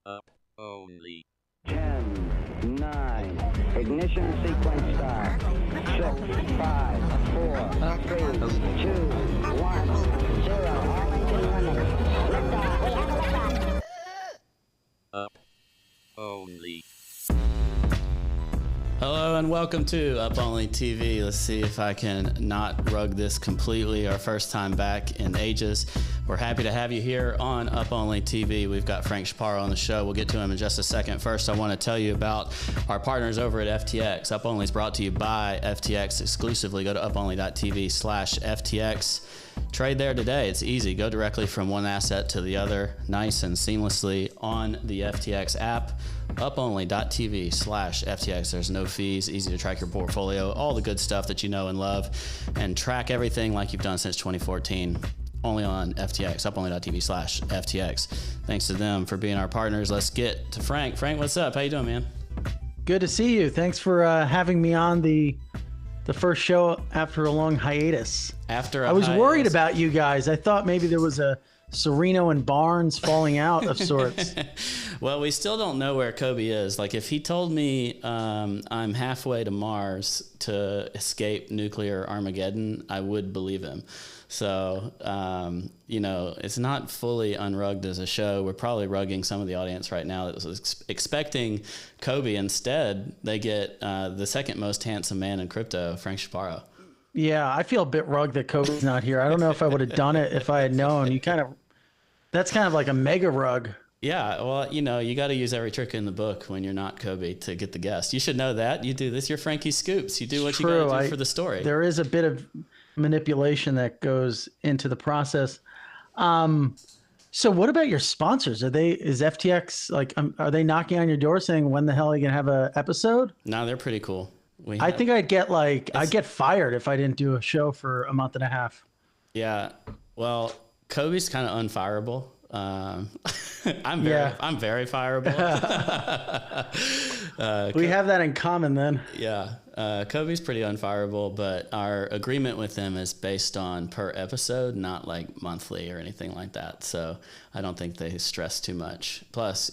Up only. 10, 9, ignition sequence start. 6, 5, 4, 3, 2, 1, 0. All engine running. Liftoff. We have a liftoff. Up only. Hello and welcome to Up Only TV. Let's see if I can not rug this completely. Our first time back in ages. We're happy to have you here on Up Only TV. We've got Frank Chaparro on the show. We'll get to him in just a second. First, I want to tell you about our partners over at FTX. Up Only is brought to you by FTX exclusively. Go to uponly.tv/FTX. Trade there today. It's easy. Go directly from one asset to the other, nice and seamlessly on the FTX app. uponly.tv/FTX. There's no fees, easy to track your portfolio, all the good stuff that you know and love, and track everything like you've done since 2014. Only on FTX, uponly.tv/FTX. Thanks to them for being our partners. Let's get to Frank. Frank, what's up? How you doing, man? Good to see you. Thanks for having me on the first show after a long hiatus. I was worried about you guys. I thought maybe there was a Sereno and Barnes falling out of sorts. Well, we still don't know where Kobe is. Like, if he told me I'm halfway to Mars to escape nuclear Armageddon, I would believe him. So, it's not fully unrugged as a show. We're probably rugging some of the audience right now that was expecting Kobe. Instead, they get the second most handsome man in crypto, Frank Chaparro. Yeah, I feel a bit rugged that Kobe's not here. I don't know if I would have done it if I had known. That's kind of like a mega rug. Yeah, well, you got to use every trick in the book when you're not Kobe to get the guest. You should know that. You do this. You're Frankie Scoops. You do what you got to do for the story. There is a bit of manipulation that goes into the process. So what about your sponsors? Is FTX are they knocking on your door saying, when the hell are you going to have an episode? No, they're pretty cool. I think I'd get fired if I didn't do a show for a month and a half. Yeah. Well, Kobe's kind of unfireable. I'm very fireable. We have that in common then. Yeah. Kobe's pretty unfireable, but our agreement with him is based on per episode, not like monthly or anything like that. So I don't think they stress too much. Plus,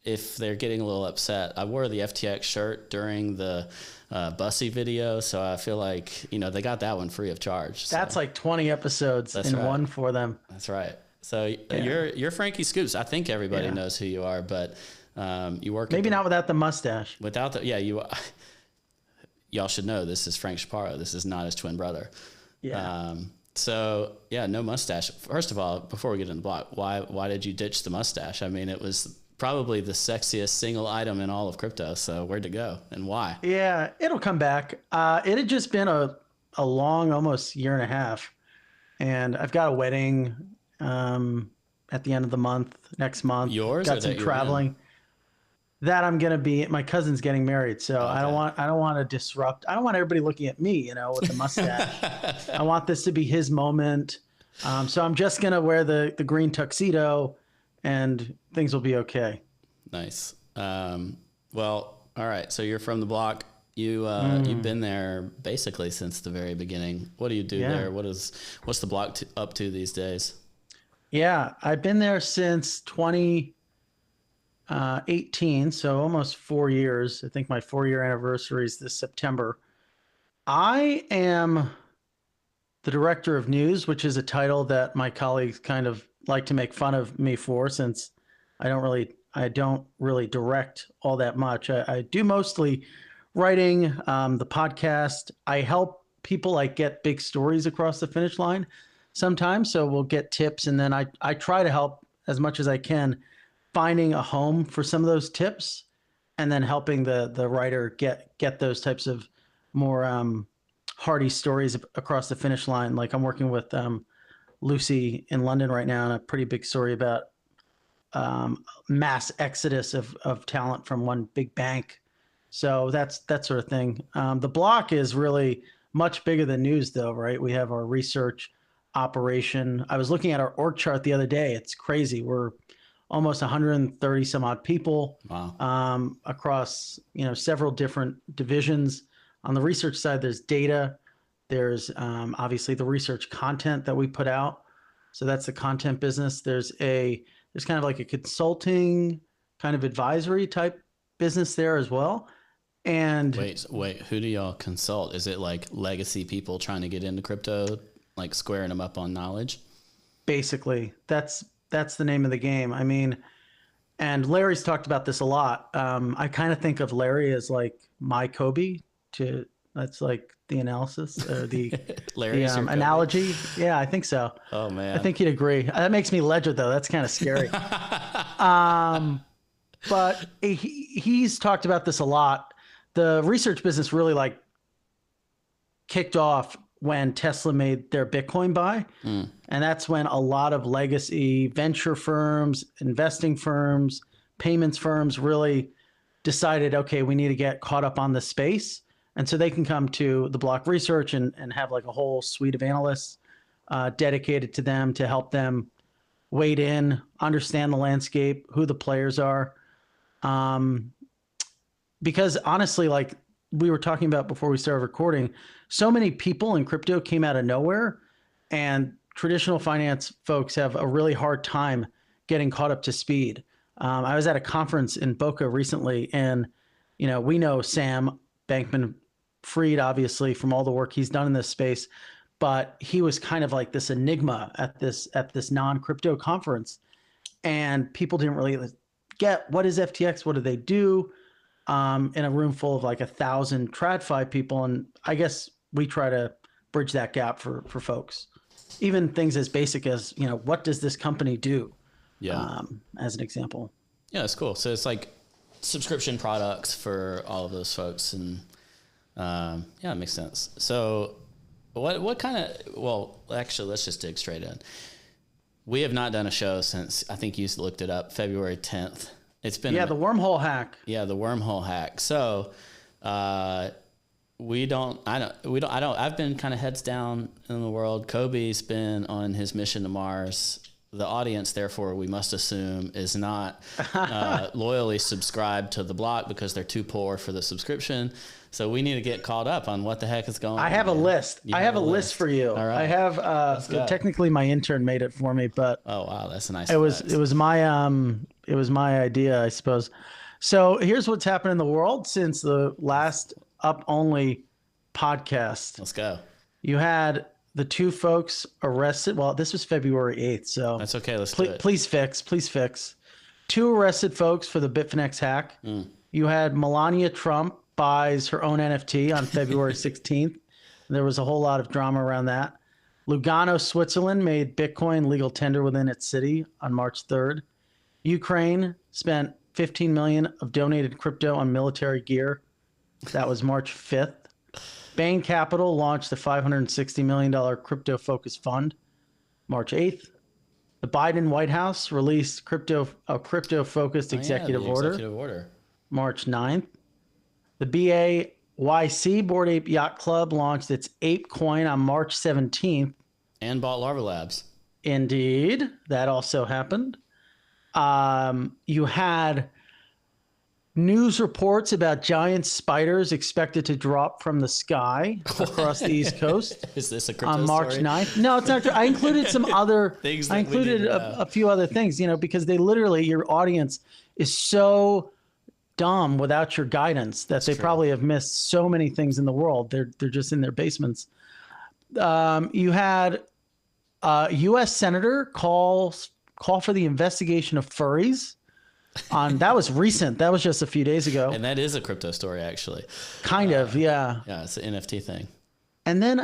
if they're getting a little upset, I wore the FTX shirt during the Bussy video, so I feel like they got that one free of charge. So. That's like 20 episodes in one for them. That's right. So you're Frankie Scoops. I think everybody knows who you are, but you work maybe not without the mustache. Without the y'all should know this is Frank Chaparro. This is not his twin brother. Yeah. No mustache. First of all, before we get in the block, why did you ditch the mustache? I mean, it was probably the sexiest single item in all of crypto. So where'd it go and why? Yeah, it'll come back. It had just been a long, almost year and a half. And I've got a wedding at the end of the month, next month. Yours? Got some traveling. That I'm gonna be. My cousin's getting married, so okay. I don't want to disrupt. I don't want everybody looking at me, with the mustache. I want this to be his moment. So I'm just gonna wear the green tuxedo, and things will be okay. Nice. Well, all right. So you're from the block. You've been there basically since the very beginning. What do you do there? What's the block up to these days? Yeah, I've been there since 2018, so almost 4 years. I think my 4-year anniversary is this September. I am the director of news, which is a title that my colleagues kind of like to make fun of me for, since I don't really direct all that much. I do mostly writing, the podcast. I help people get big stories across the finish line sometimes. So we'll get tips, and then I try to help as much as I can finding a home for some of those tips, and then helping the writer get those types of more hardy stories across the finish line. Like, I'm working with Lucy in London right now on a pretty big story about mass exodus of talent from one big bank. So that's that sort of thing. The block is really much bigger than news, though, right? We have our research operation. I was looking at our org chart the other day. It's crazy. We're almost 130 some odd people. Wow. Across several different divisions. On the research side, there's data. There's obviously the research content that we put out. So that's the content business. There's kind of like a consulting kind of advisory type business there as well. And wait, who do y'all consult? Is it like legacy people trying to get into crypto, like squaring them up on knowledge? basically that's the name of the game. I mean, and Larry's talked about this a lot. I kind of think of Larry as like my Kobe. That's like the analysis or the Larry's your Kobe? analogy. Yeah, I think so. Oh man, I think he'd agree. That makes me ledger though. That's kind of scary. But he's talked about this a lot. The research business really like kicked off when Tesla made their Bitcoin buy. And that's when a lot of legacy venture firms, investing firms, payments firms really decided, okay, we need to get caught up on the space. And so they can come to the Block Research and have like a whole suite of analysts dedicated to them to help them wade in, understand the landscape, who the players are. Because honestly, like we were talking about before we started recording, so many people in crypto came out of nowhere, and traditional finance folks have a really hard time getting caught up to speed. I was at a conference in Boca recently, and we know Sam Bankman-Fried obviously from all the work he's done in this space, but he was kind of like this enigma at this non-crypto conference, and people didn't really get what is FTX, what do they do, in a room full of like 1,000 TradFi people. And I guess we try to bridge that gap for folks. Even things as basic as, what does this company do? Yeah. As an example. Yeah, that's cool. So it's like subscription products for all of those folks. And yeah, it makes sense. So what kind of, well, actually, let's just dig straight in. We have not done a show since, I think you looked it up, February 10th. It's been the wormhole hack. Yeah, the wormhole hack. So I've been kind of heads down in the world. Kobe's been on his mission to Mars. The audience, therefore, we must assume, is not loyally subscribed to the block because they're too poor for the subscription. So we need to get caught up on what the heck is going on. I have a list. I have a list for you. All right. I have technically my intern made it for me, but oh wow, that's a nice. It was my idea, I suppose. So here's what's happened in the world since the last Up Only podcast. Let's go. You had the two folks arrested. Well, this was February 8th, so that's okay. Let's do it. Please fix. Two arrested folks for the Bitfinex hack. You had Melania Trump buys her own NFT on February 16th. There was a whole lot of drama around that. Lugano, Switzerland made Bitcoin legal tender within its city on March 3rd. Ukraine spent 15 million of donated crypto on military gear. That was March 5th. Bain Capital launched a $560 million crypto-focused fund, March 8th. The Biden White House released a crypto-focused executive order, March 9th. The BAYC, Bored Ape Yacht Club, launched its Ape Coin on March 17th. And bought Larva Labs. Indeed. That also happened. You had news reports about giant spiders expected to drop from the sky across the East Coast. Is this a crypto on March story? 9th? No, it's not true. I included some other things. I included a few other things, because they literally, your audience is so dumb without your guidance that they probably have missed so many things in the world. They're just in their basements. You had a U.S. Senator call for the investigation of furries. That was recent. That was just a few days ago. And that is a crypto story, actually. Kind of, yeah. Yeah, it's an NFT thing. And then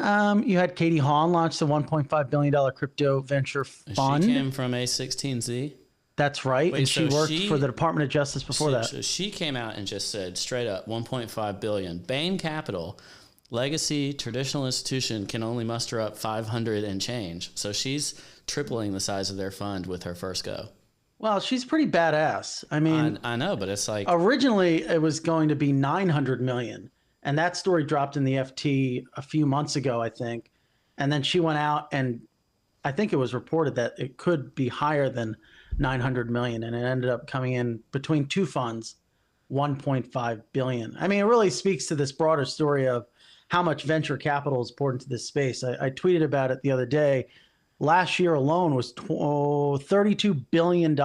you had Katie Hawn launch the $1.5 billion crypto venture fund. She came from A16Z. That's right. Wait, and so she worked for the Department of Justice before that. So she came out and just said straight up $1.5 billion. Bain Capital, legacy traditional institution, can only muster up 500 and change. So she's tripling the size of their fund with her first go. Well, she's pretty badass. I mean, I know, but it's like originally it was going to be 900 million, and that story dropped in the FT a few months ago, I think. And then she went out, and I think it was reported that it could be higher than 900 million, and it ended up coming in between two funds, 1.5 billion. I mean, it really speaks to this broader story of how much venture capital is poured into this space. I tweeted about it the other day. last year alone was $32 billion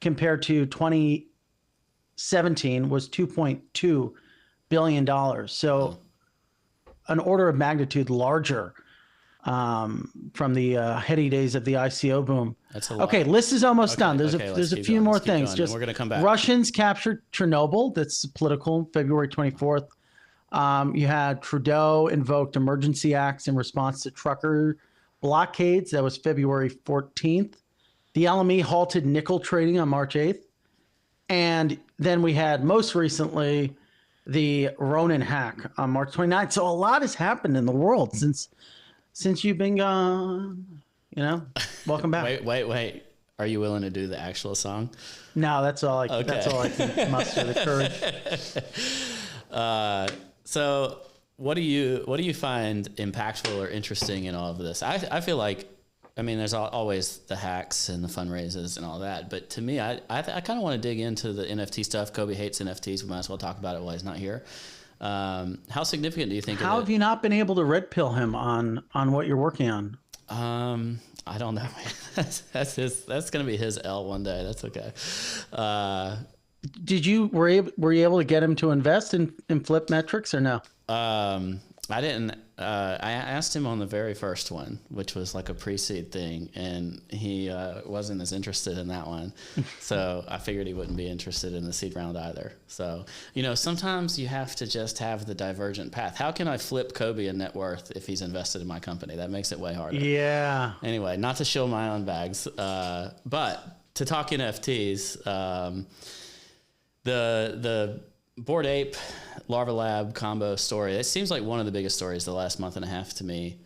compared to 2017 was $2.2 billion. So an order of magnitude larger from the heady days of the ICO boom. That's a lot. Okay, list is almost done. There's let's a keep few going. more Let's keep things. going. Just We're going to come back. Russians captured Chernobyl. That's political. February 24th. You had Trudeau invoked emergency acts in response to trucker blockades. That was February 14th. The LME halted nickel trading on March 8th. And then we had most recently the Ronin hack on March 29th. So a lot has happened in the world since you've been gone. Welcome back. Wait. Are you willing to do the actual song? No, that's all I can muster the courage. So what do you find impactful or interesting in all of this? I feel like, there's always the hacks and the fundraisers and all that, but to me, I kind of want to dig into the NFT stuff. Kobe hates NFTs. We might as well talk about it while he's not here. How significant do you think? How have you not been able to red pill him on what you're working on? I don't know. That's going to be his L one day. That's okay. Were you able to get him to invest in flip metrics or no? I didn't. I asked him on the very first one, which was like a pre-seed thing, and he wasn't as interested in that one. So I figured he wouldn't be interested in the seed round either. So, sometimes you have to just have the divergent path. How can I flip Kobe a net worth if he's invested in my company? That makes it way harder. Yeah. Anyway, not to shill my own bags, but to talk NFTs, the Bored Ape Larva Lab combo story, it seems like one of the biggest stories the last month and a half to me.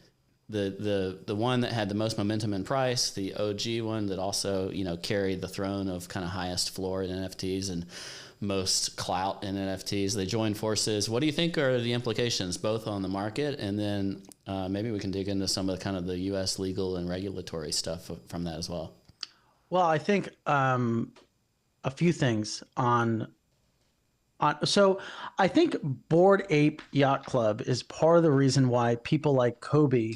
The one that had the most momentum in price, the OG one that also carried the throne of kind of highest floor in NFTs and most clout in NFTs. They joined forces. What do you think are the implications both on the market, and then maybe we can dig into some of the kind of the U.S. legal and regulatory stuff from that as well? Well, I think a few things so I think Bored Ape Yacht Club is part of the reason why people like Kobe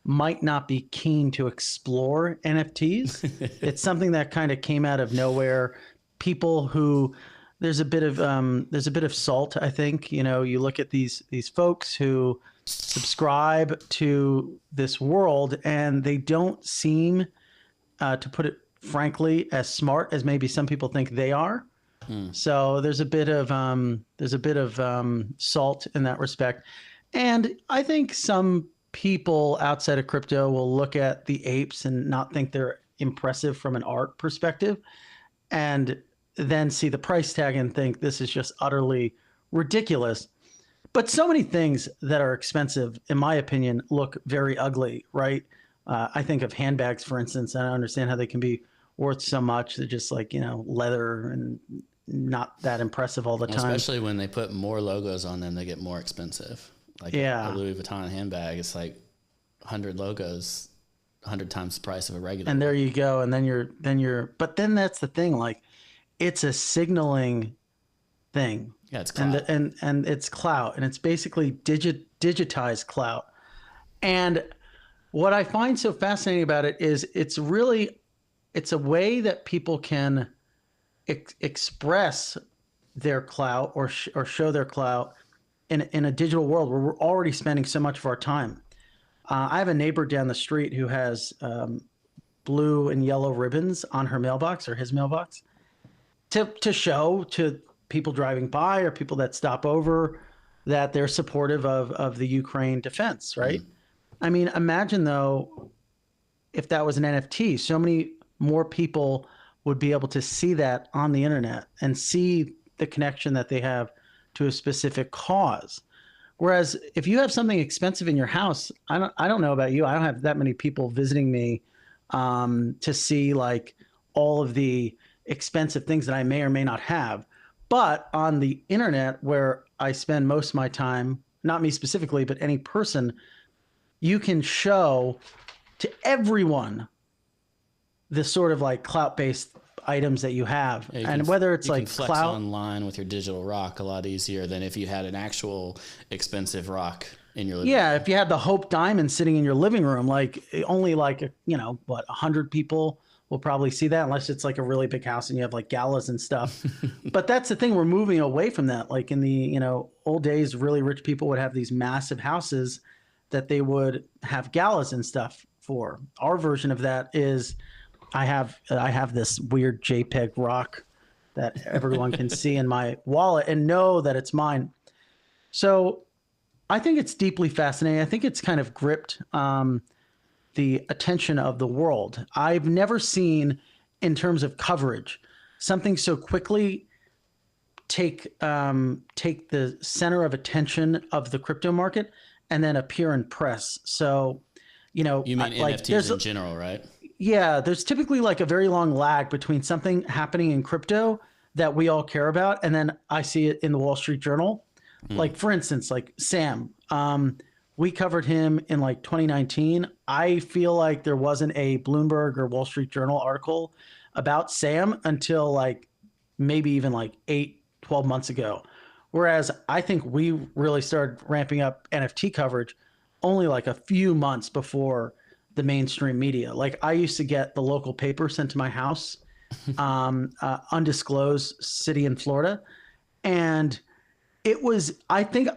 might not be keen to explore NFTs. It's something that kind of came out of nowhere. People who there's a bit of salt, I think. You look at these folks who subscribe to this world and they don't seem to put it frankly as smart as maybe some people think they are. So there's a bit of salt in that respect. And I think some people outside of crypto will look at the apes and not think they're impressive from an art perspective, and then see the price tag and think this is just utterly ridiculous. But so many things that are expensive, in my opinion, look very ugly, right? I think of handbags, for instance. I don't understand how they can be worth so much. They're just like, leather and not that impressive all the time. Especially when they put more logos on them, they get more expensive. Like a Louis Vuitton handbag, it's like 100 logos, 100 times the price of a regular. And there you go. And but then that's the thing, like it's a signaling thing. Yeah, it's clout. And it's clout, and it's basically digitized clout. And what I find so fascinating about it is it's a way that people can express their clout or show their clout in a digital world where we're already spending so much of our time. I have a neighbor down the street who has blue and yellow ribbons on her mailbox or his mailbox to show to people driving by or people that stop over that they're supportive of the Ukraine defense, right? Mm-hmm. Imagine though, if that was an NFT, so many more people would be able to see that on the internet and see the connection that they have to a specific cause. Whereas if you have something expensive in your house, I don't know about you, I don't have that many people visiting me to see like all of the expensive things that I may or may not have. But on the internet, where I spend most of my time, not me specifically, but any person, you can show to everyone the sort of like clout-based items that you have. Yeah, and whether it's like flex clout online with your digital rock a lot easier than if you had an actual expensive rock living Yeah, room. if you had the Hope Diamond sitting in your living room, like only like, you know, what, 100 people will probably see that unless it's like a really big house and you have like galas and stuff. But that's the thing, we're moving away from that. Like in the, you know, old days, really rich people would have these massive houses that they would have galas and stuff for. Our version of that is I have this weird JPEG rock that everyone can see in my wallet and know that it's mine. So I think it's deeply fascinating. I think it's kind of gripped the attention of the world. I've never seen, in terms of coverage, something so quickly take the center of attention of the crypto market and then appear in press. So, you know, You mean like NFTs in general, right? yeah, there's typically like a very long lag between something happening in crypto that we all care about, and then I see it in the Wall Street Journal. Like for instance, like Sam, we covered him in like 2019. I feel like there wasn't a Bloomberg or Wall Street Journal article about Sam until like maybe even like 8, 12 months ago. Whereas I think we really started ramping up NFT coverage only like a few months before the mainstream media. Like I used to get the local paper sent to my house, undisclosed city in Florida, and it was I think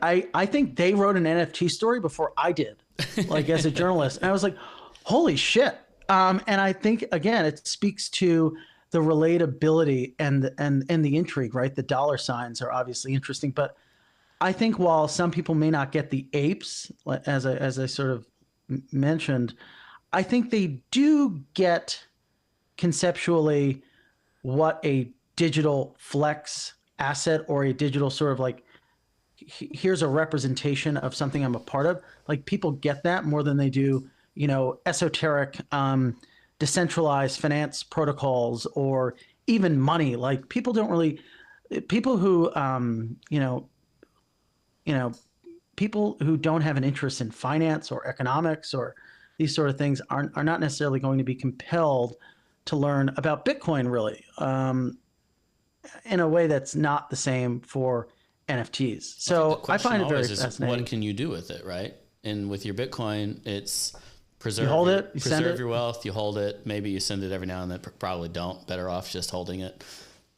they wrote an NFT story before I did, like as a journalist, and I was like, holy shit. And I think again it speaks to the relatability and the intrigue, right? The dollar signs are obviously interesting, but I think while some people may not get the apes, as I sort of mentioned, I think they do get conceptually what a digital flex asset or a digital sort of like here's a representation of something I'm a part of. Like people get that more than they do, you know, esoteric, decentralized finance protocols or even money. Like people don't really, people who, you know, people who don't have an interest in finance or economics or these sort of things are not necessarily going to be compelled to learn about Bitcoin really, in a way that's not the same for NFTs. So I find it very fascinating. What can you do with it, right? And with your Bitcoin, it's preserve. You hold it, you send preserve it. your wealth. You hold it. Maybe you send it every now and then. Probably don't. Better off just holding it.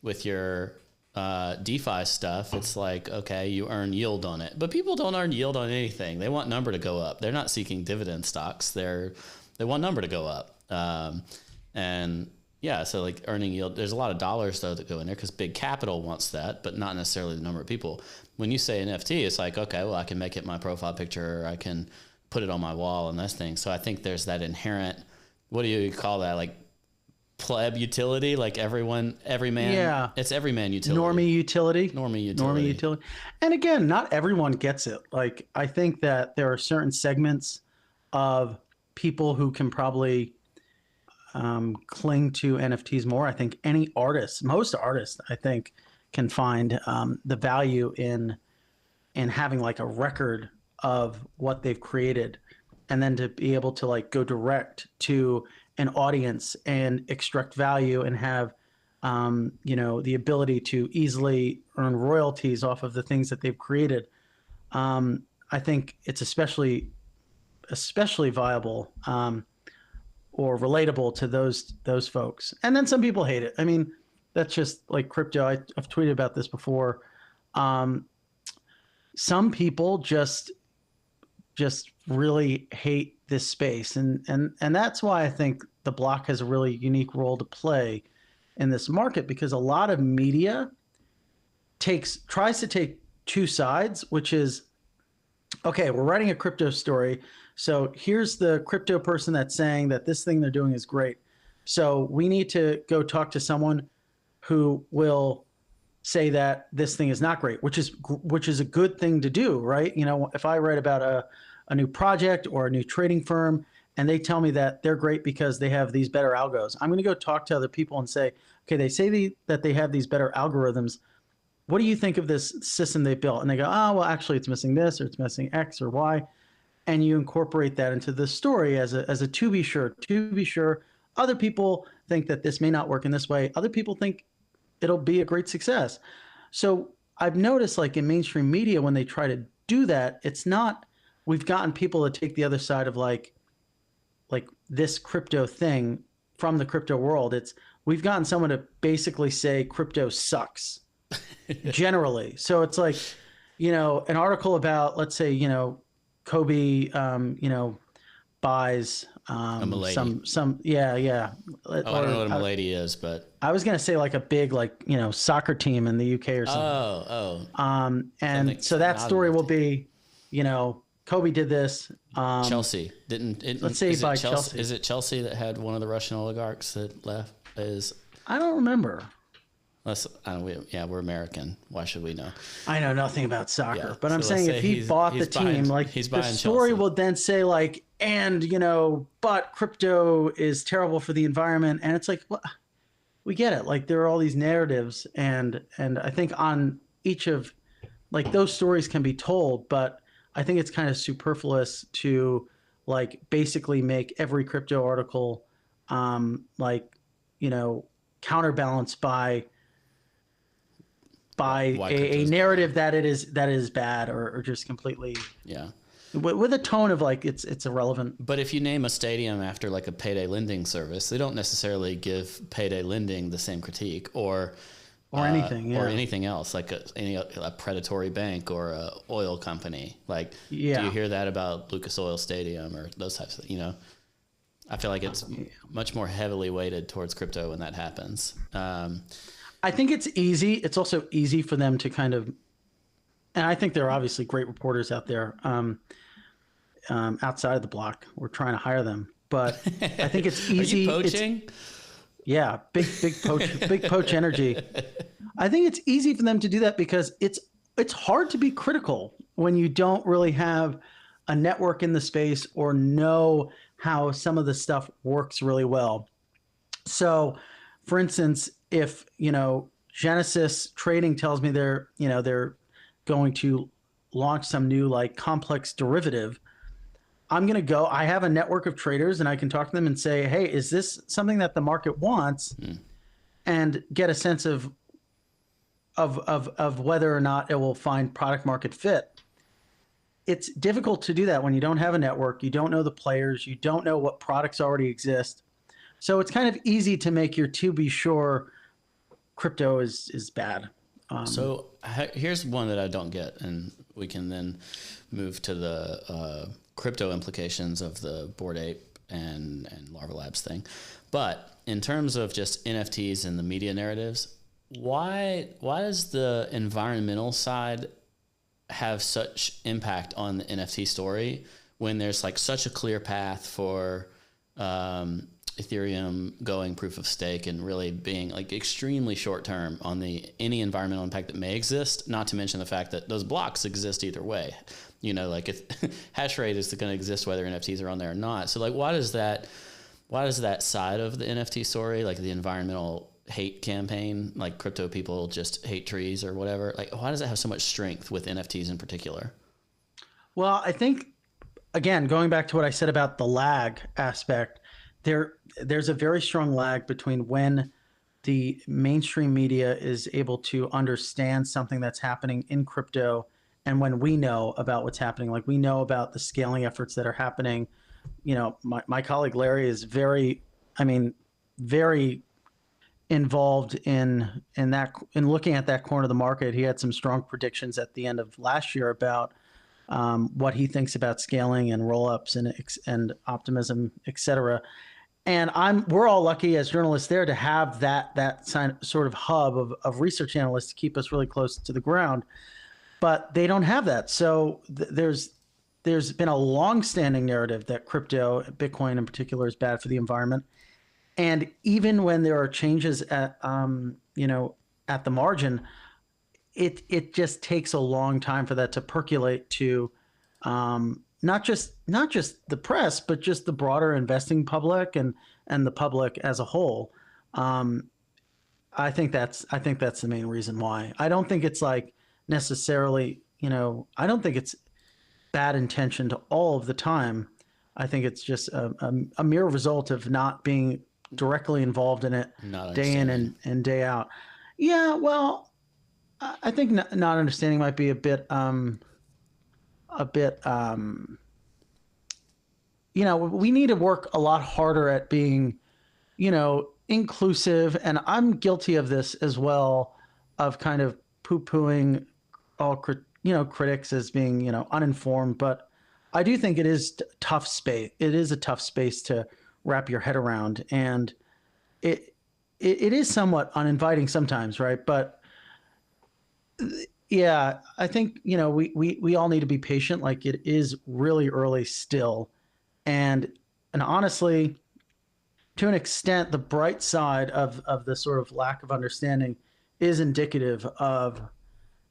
With your DeFi stuff, it's like, okay, you earn yield on it, but people don't earn yield on anything. They want number to go up. They're not seeking dividend stocks. They want number to go up. And yeah, so like earning yield, there's a lot of dollars though that go in there because big capital wants that, but not necessarily the number of people. When you say NFT, it's like, okay, well, I can make it my profile picture, or I can put it on my wall and those things. So I think there's that inherent, what do you call that? Like pleb utility, like every man. Yeah. It's every man utility. Normie utility. And again, not everyone gets it. Like I think that there are certain segments of people who can probably cling to NFTs more. I think most artists, I think, can find the value in having like a record of what they've created, and then to be able to like go direct to an audience and extract value and have the ability to easily earn royalties off of the things that they've created. I think it's especially viable or relatable to those folks. And then some people hate it. I mean, that's just like crypto. I've tweeted about this before. Some people just really hate this space, and that's why I think the block has a really unique role to play in this market, because a lot of media tries to take two sides, which is, okay, we're writing a crypto story, so here's the crypto person that's saying that this thing they're doing is great, so we need to go talk to someone who will say that this thing is not great, which is a good thing to do, right? You know, if I write about a new project or a new trading firm and they tell me that they're great because they have these better algos, I'm going to go talk to other people and say, okay, they say that they have these better algorithms. What do you think of this system they built? And they go, oh, well, actually it's missing this, or it's missing X or Y. And you incorporate that into the story as a to be sure. Other people think that this may not work in this way. Other people think it'll be a great success. So I've noticed, like in mainstream media, when they try to do that, it's not we've gotten people to take the other side of like this crypto thing from the crypto world. It's we've gotten someone to basically say crypto sucks generally. So it's like, an article about, let's say, Kobe, buys A milady. yeah. Oh, I don't know what a milady is, but I was gonna say like a big soccer team in the UK or something. And so that story will be, Kobe did this. Chelsea didn't. Let's say by Chelsea. Is it Chelsea that had one of the Russian oligarchs that left? I don't remember. We're American. Why should we know? I know nothing about soccer, Yeah, but I'm so saying let's if say he bought the team, he's the buying story Chelsea. will then say but crypto is terrible for the environment, and it's like, well, we get it. Like there are all these narratives, and I think on each of those stories can be told, but I think it's kind of superfluous to basically make every crypto article counterbalanced by a narrative that it is bad or just completely with a tone of it's irrelevant. But if you name a stadium after like a payday lending service, they don't necessarily give payday lending the same critique or anything else, like a predatory bank or a oil company. Like, do you hear that about Lucas Oil Stadium or those types of, I feel like it's much more heavily weighted towards crypto when that happens. I think it's easy. It's also easy for them to kind of, and I think there are obviously great reporters out there outside of the block. We're trying to hire them, but I think it's easy. Are you poaching? Yeah, big poach energy. I think it's easy for them to do that because it's hard to be critical when you don't really have a network in the space or know how some of the stuff works really well. So, for instance, if Genesis Trading tells me they're going to launch some new complex derivative, I'm going to go, I have a network of traders and I can talk to them and say, hey, is this something that the market wants? And get a sense of whether or not it will find product market fit. It's difficult to do that when you don't have a network, you don't know the players, you don't know what products already exist. So it's kind of easy to make your to be sure crypto is bad. So here's one that I don't get, and we can then move to the crypto implications of the Bored Ape and Larva Labs thing. But in terms of just NFTs and the media narratives, why does the environmental side have such impact on the NFT story when there's such a clear path for Ethereum going proof of stake and really being extremely short term on any environmental impact that may exist, not to mention the fact that those blocks exist either way. If hash rate is going to exist whether NFTs are on there or not. So why does that side of the NFT story, the environmental hate campaign, crypto people just hate trees or whatever, why does it have so much strength with NFTs in particular? Well, I think, again, going back to what I said about the lag aspect, there's a very strong lag between when the mainstream media is able to understand something that's happening in crypto and when we know about what's happening. We know about the scaling efforts that are happening. My colleague Larry is very involved in looking at that corner of the market. He had some strong predictions at the end of last year about what he thinks about scaling and roll-ups and optimism, et cetera. And we're all lucky as journalists there to have that sort of hub of research analysts to keep us really close to the ground. But they don't have that. So there's been a long-standing narrative that crypto, Bitcoin in particular, is bad for the environment. And even when there are changes at the margin, it just takes a long time for that to percolate to not just the press, but just the broader investing public and the public as a whole. I think that's the main reason why. I don't think it's necessarily, I don't think it's bad intentioned all of the time. I think it's just a mere result of not being directly involved in it day in and day out. Yeah, well, I think not understanding might be a bit a bit, we need to work a lot harder at being, inclusive. And I'm guilty of this as well, of kind of poo-pooing all, critics as being, uninformed. But I do think it is tough space. It is a tough space to wrap your head around. And it is somewhat uninviting sometimes, right? But yeah, I think, we all need to be patient. Like, it is really early still. And honestly, to an extent, the bright side of the sort of lack of understanding is indicative of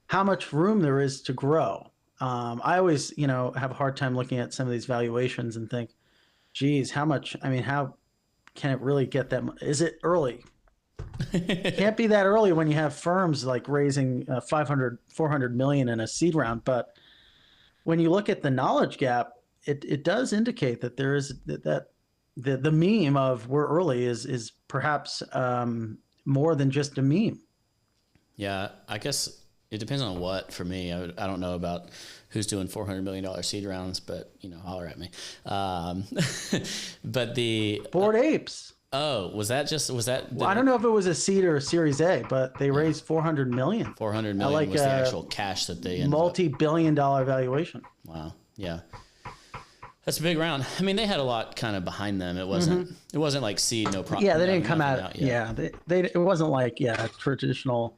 how much room there is to grow. I always, have a hard time looking at some of these valuations and think, geez, how much, how can it really get that much? Is it early? It can't be that early when you have firms like raising 500, 400 million in a seed round. But when you look at the knowledge gap, it does indicate that there is that the meme of we're early is perhaps more than just a meme. Yeah, I guess it depends on what. For me, I don't know about who's doing $400 million seed rounds, but holler at me. But the Bored Apes. Oh, was that? Well, I don't know if it was a seed or a Series A, but they raised 400 million. 400 million was the actual cash that they multi-billion-dollar valuation. Wow. Yeah. That's a big round. I mean, they had a lot kind of behind them. It wasn't. It wasn't like seed, no problem. Yeah, they didn't come out. Yeah, it wasn't like traditional.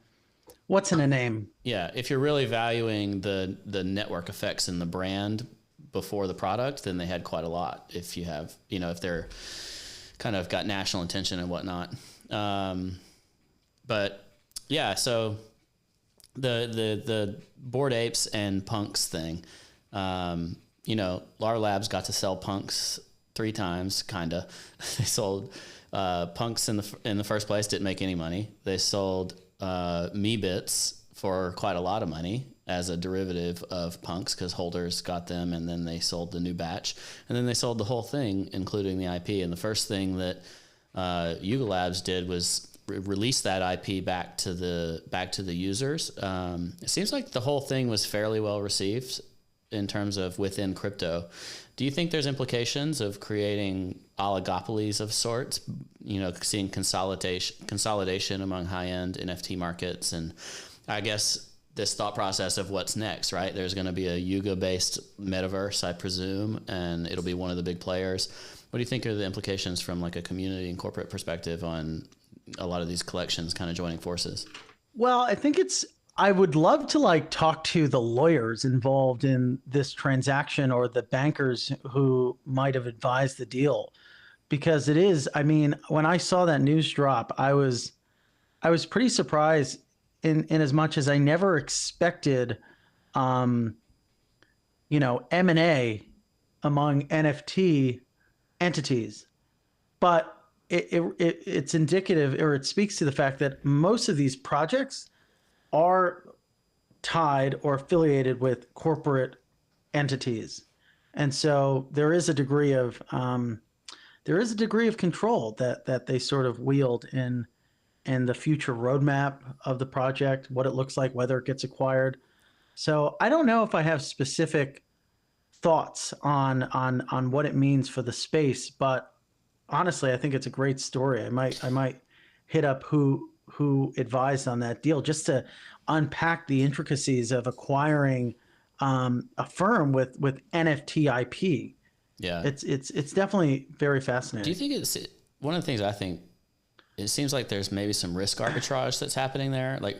What's in a name? Yeah, if you're really valuing the network effects in the brand before the product, then they had quite a lot. If you have, if they're kind of got national attention and whatnot. But yeah, so the Bored Apes and Punks thing. Lar Labs got to sell Punks 3 times, kinda. They sold Punks in the first place, didn't make any money. They sold Me Bits for quite a lot of money as a derivative of Punks because holders got them, and then they sold the new batch, and then they sold the whole thing, including the IP. And the first thing that Yuga Labs did was release that IP back to the users. It seems like the whole thing was fairly well received in terms of within crypto. Do you think there's implications of creating oligopolies of sorts, seeing consolidation among high-end NFT markets? And I guess this thought process of what's next, right? There's going to be a Yuga-based metaverse, I presume, and it'll be one of the big players. What do you think are the implications from like a community and corporate perspective on a lot of these collections kind of joining forces? Well, I think I would love to talk to the lawyers involved in this transaction or the bankers who might have advised the deal, because it is, when I saw that news drop, I was pretty surprised in as much as I never expected, M&A among NFT entities. But it's indicative, or it speaks to the fact that most of these projects are tied or affiliated with corporate entities. And so there is a degree of control that they sort of wield in the future roadmap of the project, what it looks like, whether it gets acquired. So I don't know if I have specific thoughts on what it means for the space, but honestly, I think it's a great story. I might hit up who advised on that deal just to unpack the intricacies of acquiring a firm with NFT IP. Yeah, it's definitely very fascinating. Do you think it's one of the things? I think it seems like there's maybe some risk arbitrage that's happening there, like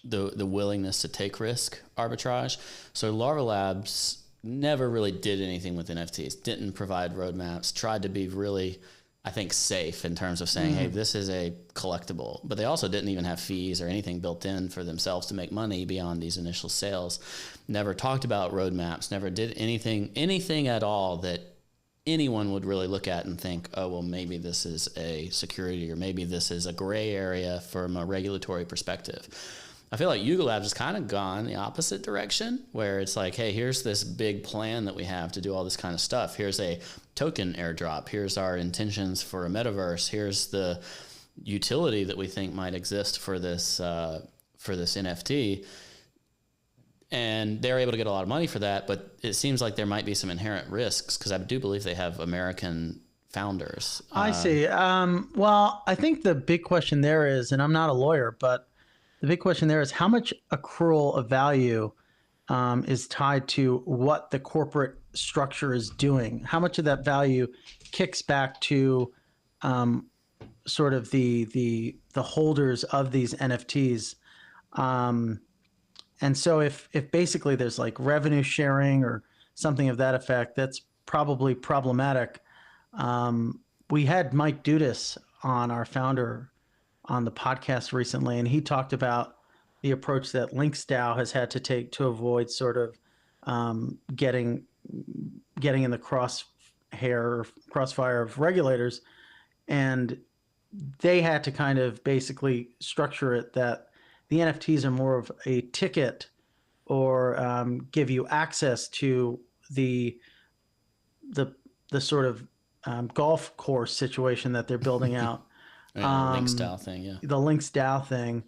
the willingness to take risk arbitrage. So Larva Labs never really did anything with NFTs, didn't provide roadmaps, tried to be really, I think, safe in terms of saying, hey, this is a collectible. But they also didn't even have fees or anything built in for themselves to make money beyond these initial sales. Never talked about roadmaps, never did anything at all that anyone would really look at and think, oh, well, maybe this is a security or maybe this is a gray area from a regulatory perspective. I feel like Yuga Labs has kind of gone the opposite direction, where it's like, hey, here's this big plan that we have to do all this kind of stuff. Here's a token airdrop. Here's our intentions for a metaverse. Here's the utility that we think might exist for this NFT. and they're able to get a lot of money for that. But it seems like there might be some inherent risks because I do believe they have American founders. I see. Well, I think the big question there is, and I'm not a lawyer, but the big question there is how much accrual of value is tied to what the corporate structure is doing. How much of that value kicks back to sort of the holders of these NFTs. And so if basically there's like revenue sharing or something of that effect, that's probably problematic. We had Mike Dudas on, our founder, on the podcast recently, and he talked about the approach that LinksDAO has had to take to avoid sort of getting in the crossfire of regulators. And they had to kind of basically structure it that the NFTs are more of a ticket or give you access to the sort of golf course situation that they're building out. LinksDAO thing, yeah. The LinksDAO thing.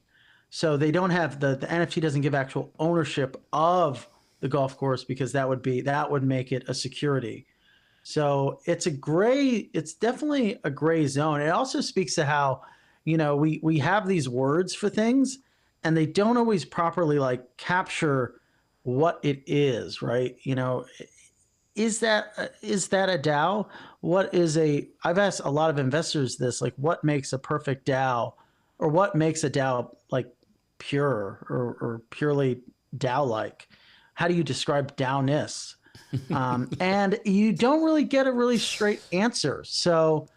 So they don't have the NFT doesn't give actual ownership of the golf course because that would make it a security. So it's definitely a gray zone. It also speaks to how, we have these words for things and they don't always properly like capture what it is, right? Is that a DAO? I've asked a lot of investors this, like what makes a perfect DAO, or what makes a DAO like pure or purely DAO-like? How do you describe DAO-ness? And you don't really get a really straight answer. So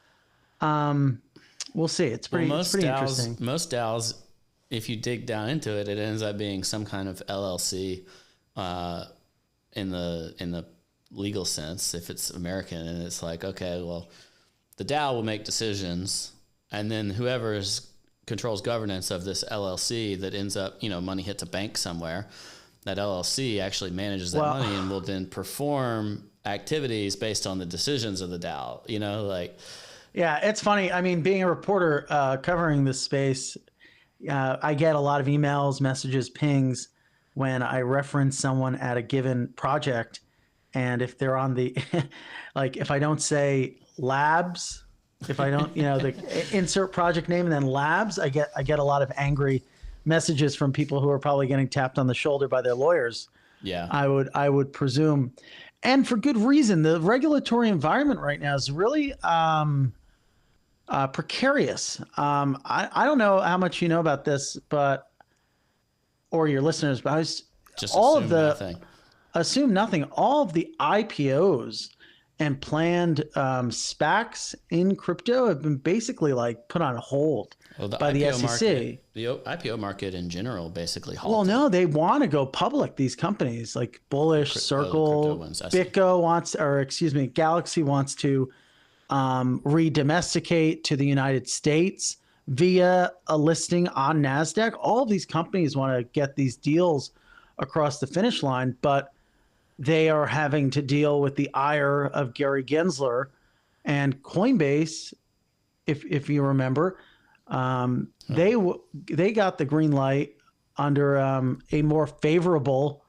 we'll see. It's pretty interesting. Most DAOs, if you dig down into it, it ends up being some kind of LLC in the legal sense, if it's American. And it's like, okay, well, the DAO will make decisions, and then whoever controls governance of this LLC that ends up, money hits a bank somewhere, that LLC actually manages that money and will then perform activities based on the decisions of the DAO, Yeah, it's funny. I mean, being a reporter covering this space, I get a lot of emails, messages, pings when I reference someone at a given project. And if they're on the, like, if I don't say labs, if I don't, the insert project name and then labs, I get a lot of angry messages from people who are probably getting tapped on the shoulder by their lawyers. Yeah, I would presume, and for good reason. The regulatory environment right now is really precarious. I don't know how much you know about this, or your listeners, but assume nothing. All of the IPOs and planned SPACs in crypto have been basically like put on hold by the SEC. The IPO market in general basically halted. Well, no, they want to go public. These companies like Bullish, Circle, BitGo Galaxy wants to redomesticate to the United States via a listing on NASDAQ. All of these companies want to get these deals across the finish line, but they are having to deal with the ire of Gary Gensler and Coinbase. If you remember, they got the green light under a more favorable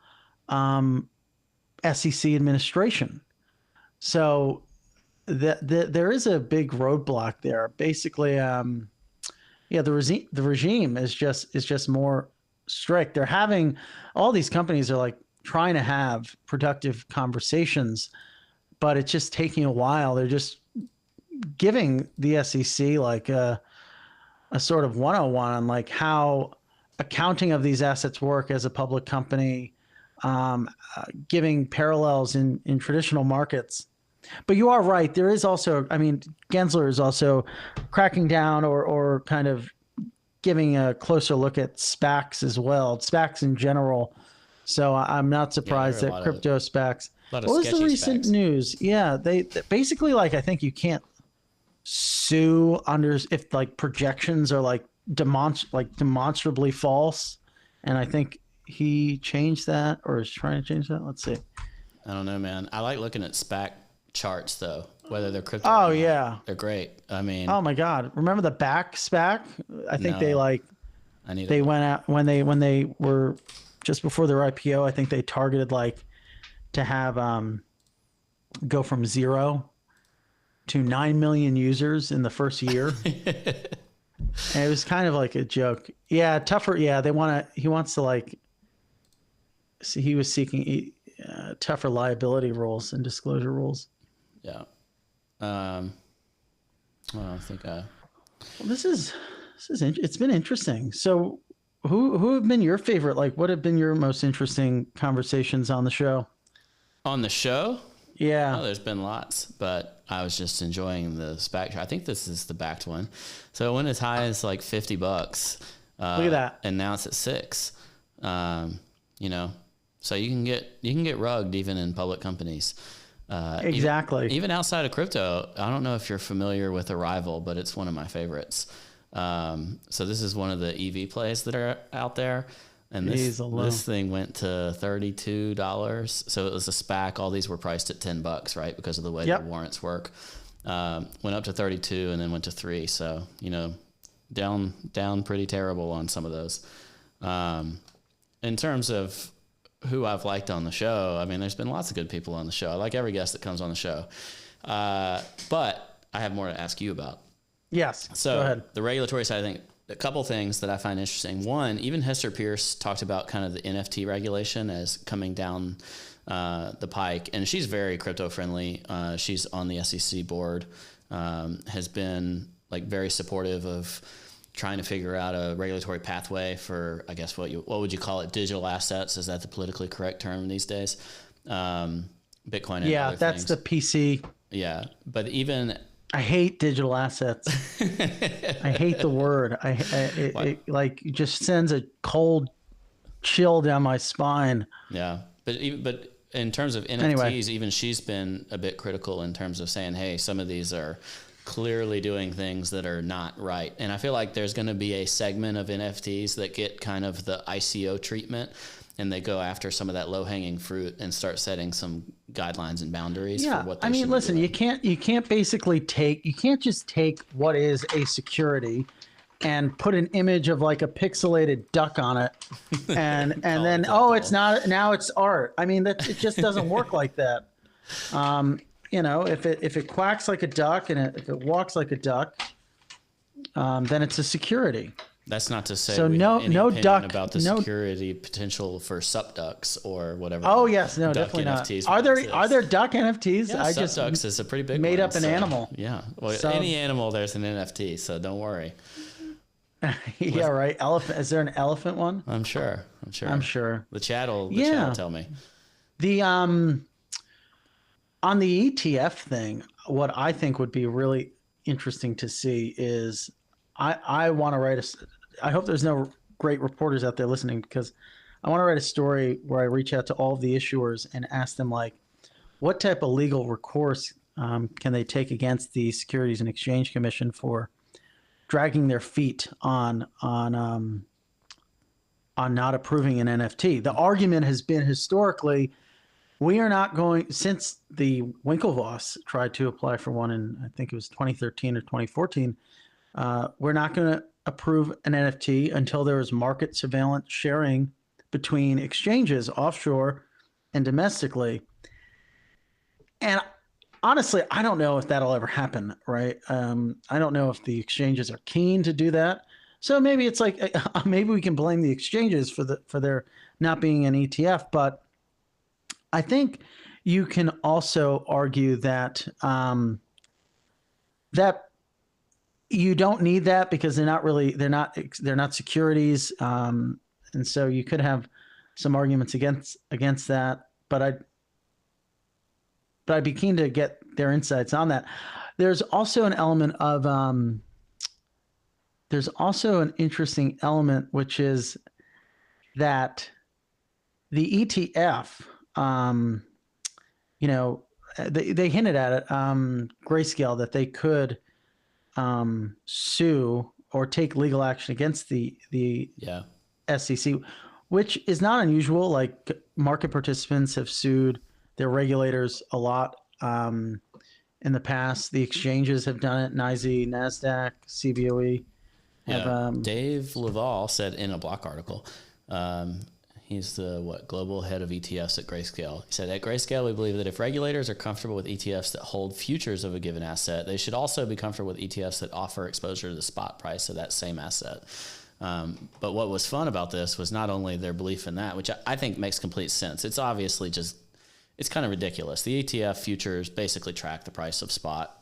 SEC administration. So there is a big roadblock there. Basically, the regime is just more strict. They're having, all these companies are like trying to have productive conversations, but it's just taking a while. They're just giving the SEC like a sort of 101 on like how accounting of these assets work as a public company, giving parallels in traditional markets. But you are right. There is also, Gensler is also cracking down or kind of giving a closer look at SPACs as well, SPACs in general. So I'm not surprised that crypto SPACs. What was the recent news? Yeah, they basically, like, I think you can't sue if like projections are like demonstrably false, and I think he changed that or is trying to change that. Let's see. I don't know, man. I like looking at SPAC charts though, whether they're crypto. Oh yeah, they're great. I mean, oh my god, remember the back SPAC? I think they went out when they were just before their IPO, I think they targeted like to have go from 0 to 9 million users in the first year. And it was kind of like a joke. Yeah, tougher. Yeah, he wants to like, see, he was seeking tougher liability rules and disclosure rules. Yeah. Well, I think Well, it's been interesting. So who have been your favorite? Like, what have been your most interesting conversations on the show? on the show. Yeah. Oh, there's been lots, but I was just enjoying the SPAC. I think this is the backed one. So it went as high as like $50. Look at that. And now it's at $6. You know, so you can get rugged even in public companies. Exactly. Even outside of crypto, I don't know if you're familiar with Arrival, but it's one of my favorites. So this is one of the EV plays that are out there. And this thing went to $32. So it was a SPAC. All these were priced at $10, right? Because of the way the warrants work. Went up to 32 and then went to 3. So, you know, down pretty terrible on some of those. In terms of who I've liked on the show, I mean, there's been lots of good people on the show. I like every guest that comes on the show. But I have more to ask you about. Yes. So go ahead. The regulatory side, I think a couple things that I find interesting. One, even Hester Pierce talked about kind of the NFT regulation as coming down the pike, and she's very crypto friendly. She's on the SEC board, has been like very supportive of trying to figure out a regulatory pathway for, I guess, what would you call it? Digital assets. Is that the politically correct term these days? Bitcoin. And yeah, other that's things. the PC. Yeah. But even, I hate digital assets. I hate the word. It like just sends a cold chill down my spine. Yeah. But in terms of NFTs, even she's been a bit critical in terms of saying, hey, some of these are clearly doing things that are not right. And I feel like there's going to be a segment of NFTs that get kind of the ICO treatment, and they go after some of that low-hanging fruit and start setting some guidelines and boundaries for what they should listen, be you can't just take what is a security and put an image of like a pixelated duck on it and then it's not, now it's art. I mean, that it just doesn't work like that. You know, if it quacks like a duck and if it walks like a duck, then it's a security. That's not to say so we no have any no opinion duck about the security potential for sup ducks or whatever. Oh yes, no, duck definitely NFTs not. Are there duck NFTs? Yeah, I sup just ducks is a pretty big made one, up an animal. Yeah, well, So- any animal there's an NFT, so don't worry. Yeah, right. Elephant. Is there an elephant one? I'm sure. The chat will tell me. The on the ETF thing, what I think would be really interesting to see is I want to write I hope there's no great reporters out there listening, because I want to write a story where I reach out to all of the issuers and ask them, like, what type of legal recourse can they take against the Securities and Exchange Commission for dragging their feet on not approving an NFT. The argument has been historically, we are not going, since the Winklevoss tried to apply for one in, I think it was 2013 or 2014, we're not going to approve an NFT until there is market surveillance sharing between exchanges offshore and domestically. And honestly, I don't know if that'll ever happen, right? I don't know if the exchanges are keen to do that. So maybe it's like, maybe we can blame the exchanges for their not being an ETF. But I think you can also argue that that you don't need that, because they're not securities, and so you could have some arguments against that. But I'd be keen to get their insights on that. There's also an element of there's also an interesting element, which is that the ETF, you know, they hinted at it, Grayscale, that they could sue or take legal action against the SEC, which is not unusual. Like, market participants have sued their regulators a lot in the past. The exchanges have done it. NYSE, NASDAQ, CBOE. Dave Laval said in a Block article, He's the global head of ETFs at Grayscale. He said, at Grayscale, we believe that if regulators are comfortable with ETFs that hold futures of a given asset, they should also be comfortable with ETFs that offer exposure to the spot price of that same asset. But what was fun about this was not only their belief in that, which I think makes complete sense. It's obviously it's kind of ridiculous. The ETF futures basically track the price of spot.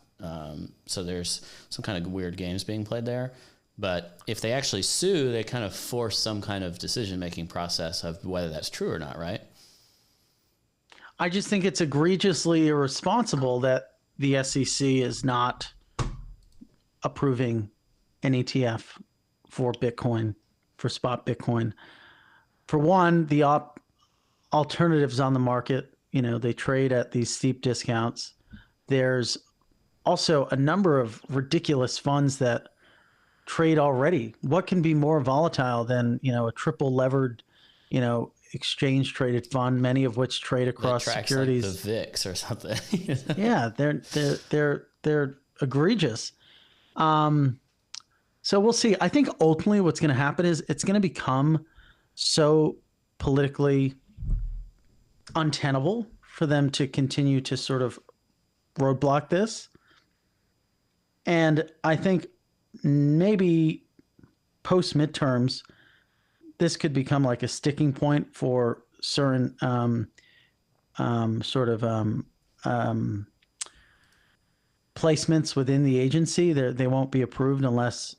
So there's some kind of weird games being played there. But if they actually sue, they kind of force some kind of decision-making process of whether that's true or not, right? I just think it's egregiously irresponsible that the SEC is not approving an ETF for Bitcoin, for spot Bitcoin. For one, the alternatives on the market, they trade at these steep discounts. There's also a number of ridiculous funds that trade already. What can be more volatile than a triple levered exchange traded fund, many of which trade across securities, like the VIX or something? Yeah, they're egregious. So we'll see. I think ultimately what's going to happen is it's going to become so politically untenable for them to continue to sort of roadblock this. And I think maybe post midterms, this could become like a sticking point for certain placements within the agency. They won't be approved unless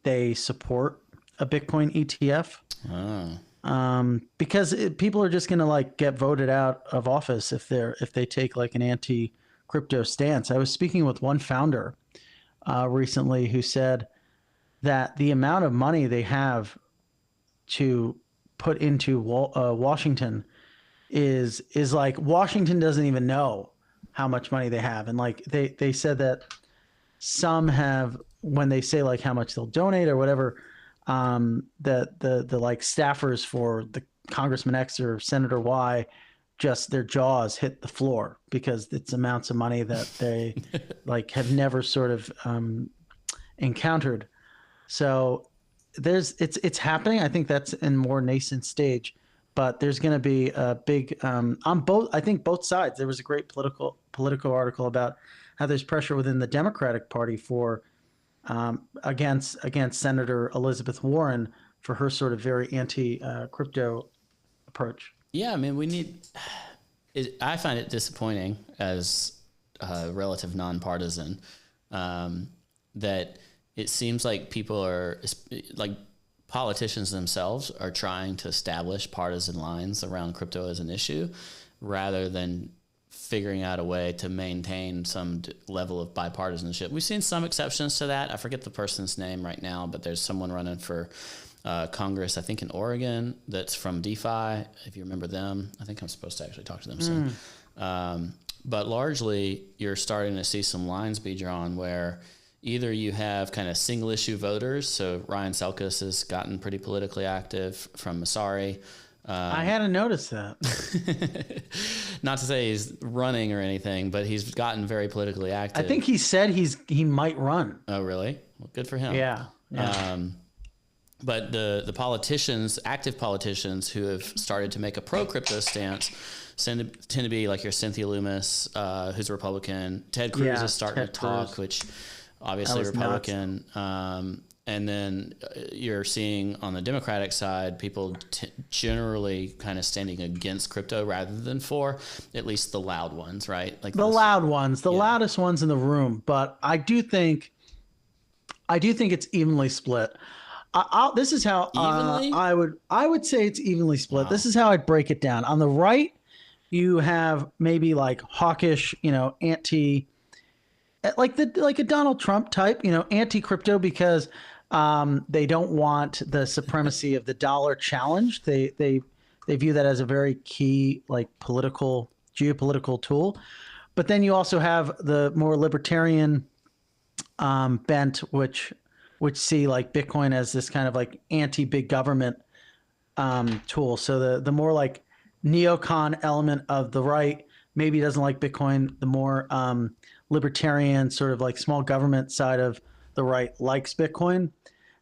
they support a Bitcoin ETF. Because people are just going to get voted out of office if they take an anti-crypto stance. I was speaking with one founder recently who said that the amount of money they have to put into Washington is like Washington doesn't even know how much money they have. And they said that some have, when they say how much they'll donate or whatever, the staffers for the Congressman X or Senator Y, just their jaws hit the floor because it's amounts of money that they have never sort of encountered. So it's happening. I think that's in more nascent stage, but there's going to be a big on both sides. There was a great political article about how there's pressure within the Democratic Party for against Senator Elizabeth Warren for her sort of very anti-crypto approach. Yeah, I mean, I find it disappointing as a relative nonpartisan that it seems like people are, politicians themselves are trying to establish partisan lines around crypto as an issue rather than figuring out a way to maintain some level of bipartisanship. We've seen some exceptions to that. I forget the person's name right now, but there's someone running for Congress, I think in Oregon, that's from DeFi, if you remember them. I think I'm supposed to actually talk to them soon. But largely, you're starting to see some lines be drawn where either you have kind of single issue voters. So Ryan Selkis has gotten pretty politically active from Masari. I hadn't noticed that. Not to say he's running or anything, but he's gotten very politically active. I think he said he might run. Oh, really? Well, good for him. Yeah. But the politicians, active politicians who have started to make a pro-crypto stance tend to be like your Cynthia Lummis, who's a Republican. Ted Cruz is starting to talk, which obviously Republican. And then you're seeing on the Democratic side, people generally kind of standing against crypto rather than for, at least the loud ones, right? Like the loudest ones in the room. But I do think it's evenly split. This is how I would say it's evenly split. Wow. This is how I'd break it down. On the right, you have maybe hawkish, anti, like a Donald Trump type, anti-crypto because they don't want the supremacy of the dollar challenged. They view that as a very key geopolitical tool. But then you also have the more libertarian bent, which see Bitcoin as this kind of anti-big government tool. So the more neocon element of the right maybe doesn't like Bitcoin. The more libertarian sort of small government side of the right likes Bitcoin.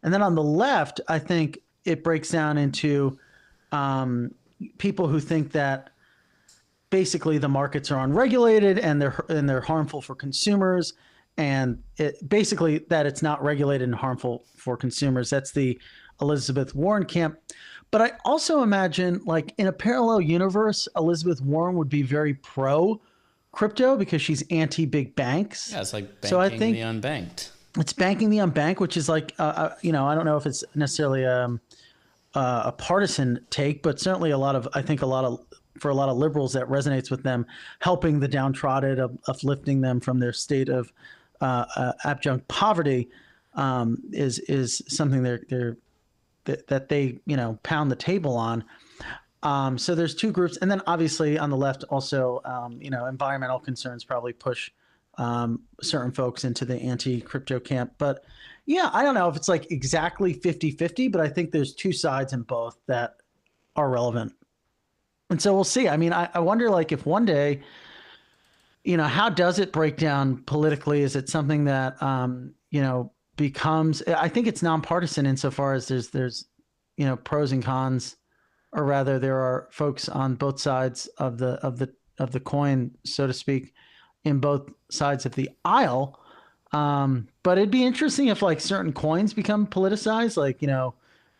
And then on the left, I think it breaks down into people who think that basically the markets are unregulated and they're harmful for consumers, and basically that it's not regulated and harmful for consumers. That's the Elizabeth Warren camp. But I also imagine, like, in a parallel universe, Elizabeth Warren would be very pro crypto because she's anti big banks. Yeah, it's like banking So I think the unbanked. it's banking the unbanked, which is like, I don't know if it's necessarily a partisan take, but certainly for a lot of liberals that resonates with them, helping the downtrodden, uplifting them from their state of abject poverty is something that they pound the table on. So there's two groups, and then obviously on the left also, environmental concerns probably push certain folks into the anti-crypto camp. But yeah, I don't know if it's like exactly 50-50, but I think there's two sides in both that are relevant. And so we'll see. I mean, I wonder, like, if one day, how does it break down politically? Is it something that, becomes, I think it's nonpartisan insofar as there's pros and cons, or rather there are folks on both sides of the coin, so to speak, in both sides of the aisle. But it'd be interesting if, like, certain coins become politicized, like,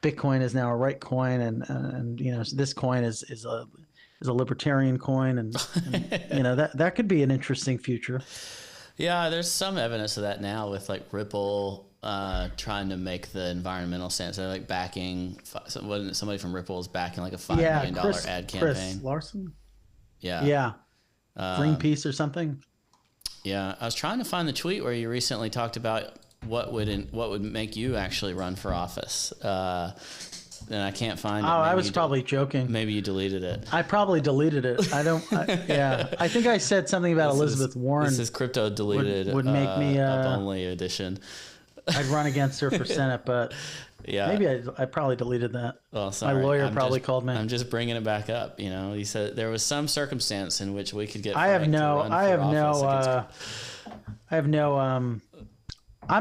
Bitcoin is now a right coin, and this coin is a libertarian coin, and that could be an interesting future. Yeah, there's some evidence of that now with, like, Ripple trying to make the environmental stance. They're like backing, wasn't it somebody from Ripple is backing like a $5 million ad campaign? Chris Larson. Yeah. Greenpeace or something. Yeah, I was trying to find the tweet where you recently talked about what would make you actually run for office, and I can't find it. Oh, I was probably joking. Maybe you deleted it. I probably deleted it. I think I said something about Elizabeth Warren. This is crypto deleted. Would make me up only edition. I'd run against her for Senate, but yeah, maybe I probably deleted that. Well, sorry. My lawyer probably called me. I'm just bringing it back up. He said there was some circumstance in which we could get. I'm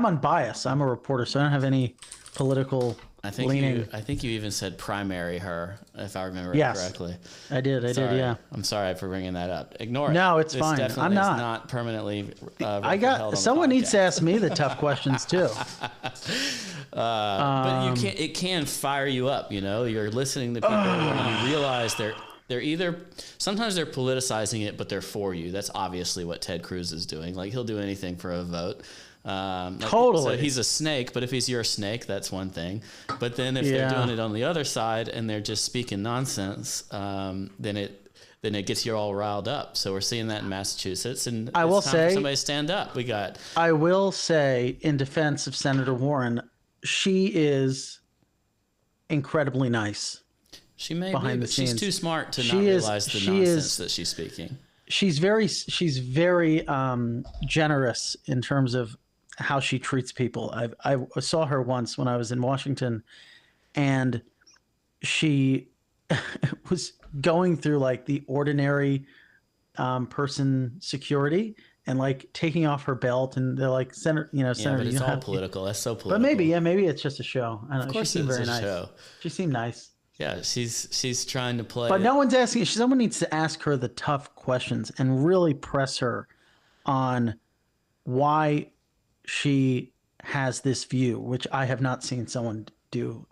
unbiased. I'm a reporter, so I don't have any political leaning. I think you even said primary her, if I remember it correctly. I did. Yeah. I'm sorry for bringing that up. Ignore it. No, it's fine. I'm not. It's not permanently. Someone needs to ask me the tough questions too. But it can fire you up. You're listening to people and you realize they're either, sometimes they're politicizing it, but they're for you. That's obviously what Ted Cruz is doing. Like, he'll do anything for a vote. Totally. So he's a snake, but if he's your snake, that's one thing. But then if they're doing it on the other side and they're just speaking nonsense, then it gets you all riled up. So we're seeing that in Massachusetts, and I will say, somebody stand up. I will say, in defense of Senator Warren, she is incredibly nice. She may behind be, the scenes. She's too smart to not realize the nonsense that she's speaking. She's very generous in terms of how she treats people. I saw her once when I was in Washington, and she was going through, like, the ordinary person security and, like, taking off her belt, and they're like, Senator, but it's all political. That's so political. But maybe it's just a show. I don't know. Of course, she seemed it's very a nice. show. She seemed nice. Yeah, she's trying to play. But no one's asking. Someone needs to ask her the tough questions and really press her on why she has this view, which I have not seen someone do.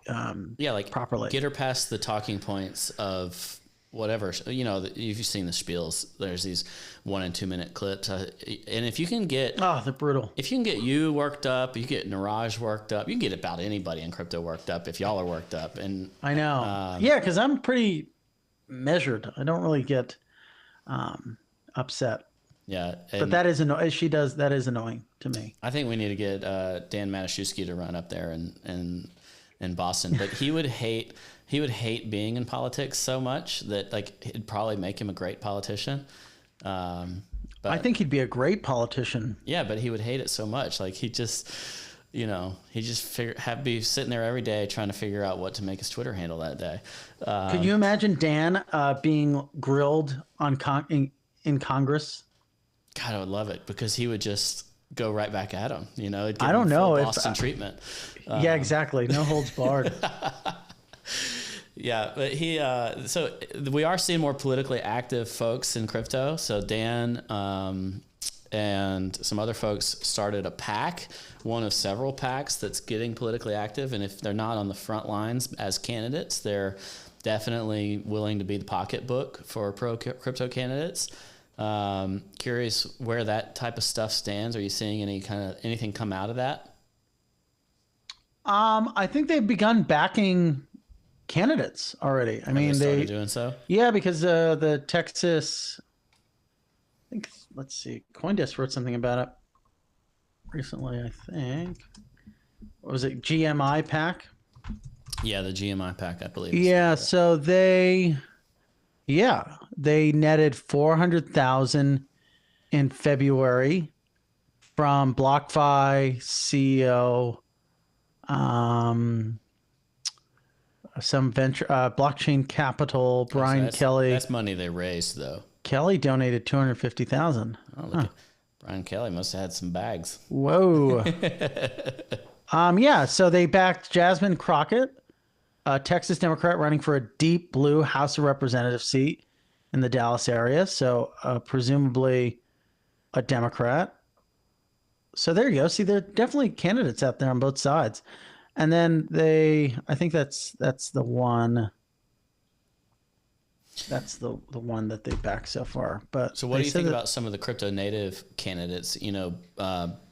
Properly. Get her past the talking points of whatever. You've seen the spiels. There's these 1 and 2 minute clips, and if you can get they're brutal. If you can get you worked up, you get Niraj worked up. You can get about anybody in crypto worked up if y'all are worked up. And I know, because I'm pretty measured. I don't really get upset. Yeah, but that is annoying. That is annoying to me. I think we need to get Dan Matuszewski to run up there in Boston, but he would hate being in politics so much that, like, it'd probably make him a great politician. But I think he'd be a great politician. Yeah, but he would hate it so much. Like, he just be sitting there every day trying to figure out what to make his Twitter handle that day. Could you imagine Dan being grilled in Congress? God, I would love it, because he would just go right back at him. I don't know if Boston treatment. Yeah, exactly. No holds barred. Yeah, but so we are seeing more politically active folks in crypto. So Dan and some other folks started a PAC, one of several PACs that's getting politically active. And if they're not on the front lines as candidates, they're definitely willing to be the pocketbook for pro crypto candidates. Curious where that type of stuff stands. Are you seeing anything come out of that? I think they've begun backing candidates already. I mean, they started doing so. Yeah, because the Texas, I think, let's see, CoinDesk wrote something about it recently. I think, what was it, GMI PAC? Yeah, the GMI PAC, I believe. Yeah, so they netted 400,000 in February from BlockFi CEO. Some venture, blockchain capital, Brian Kelly. That's money they raised, though. Kelly donated 250,000. Oh, look at Brian Kelly must have had some bags. Whoa. So they backed Jasmine Crockett, a Texas Democrat running for a deep blue House of Representatives seat in the Dallas area. So presumably a Democrat. So there you go. See, there are definitely candidates out there on both sides. And then I think that's the one. That's the one that they backed so far. But so, what do you think about some of the crypto native candidates?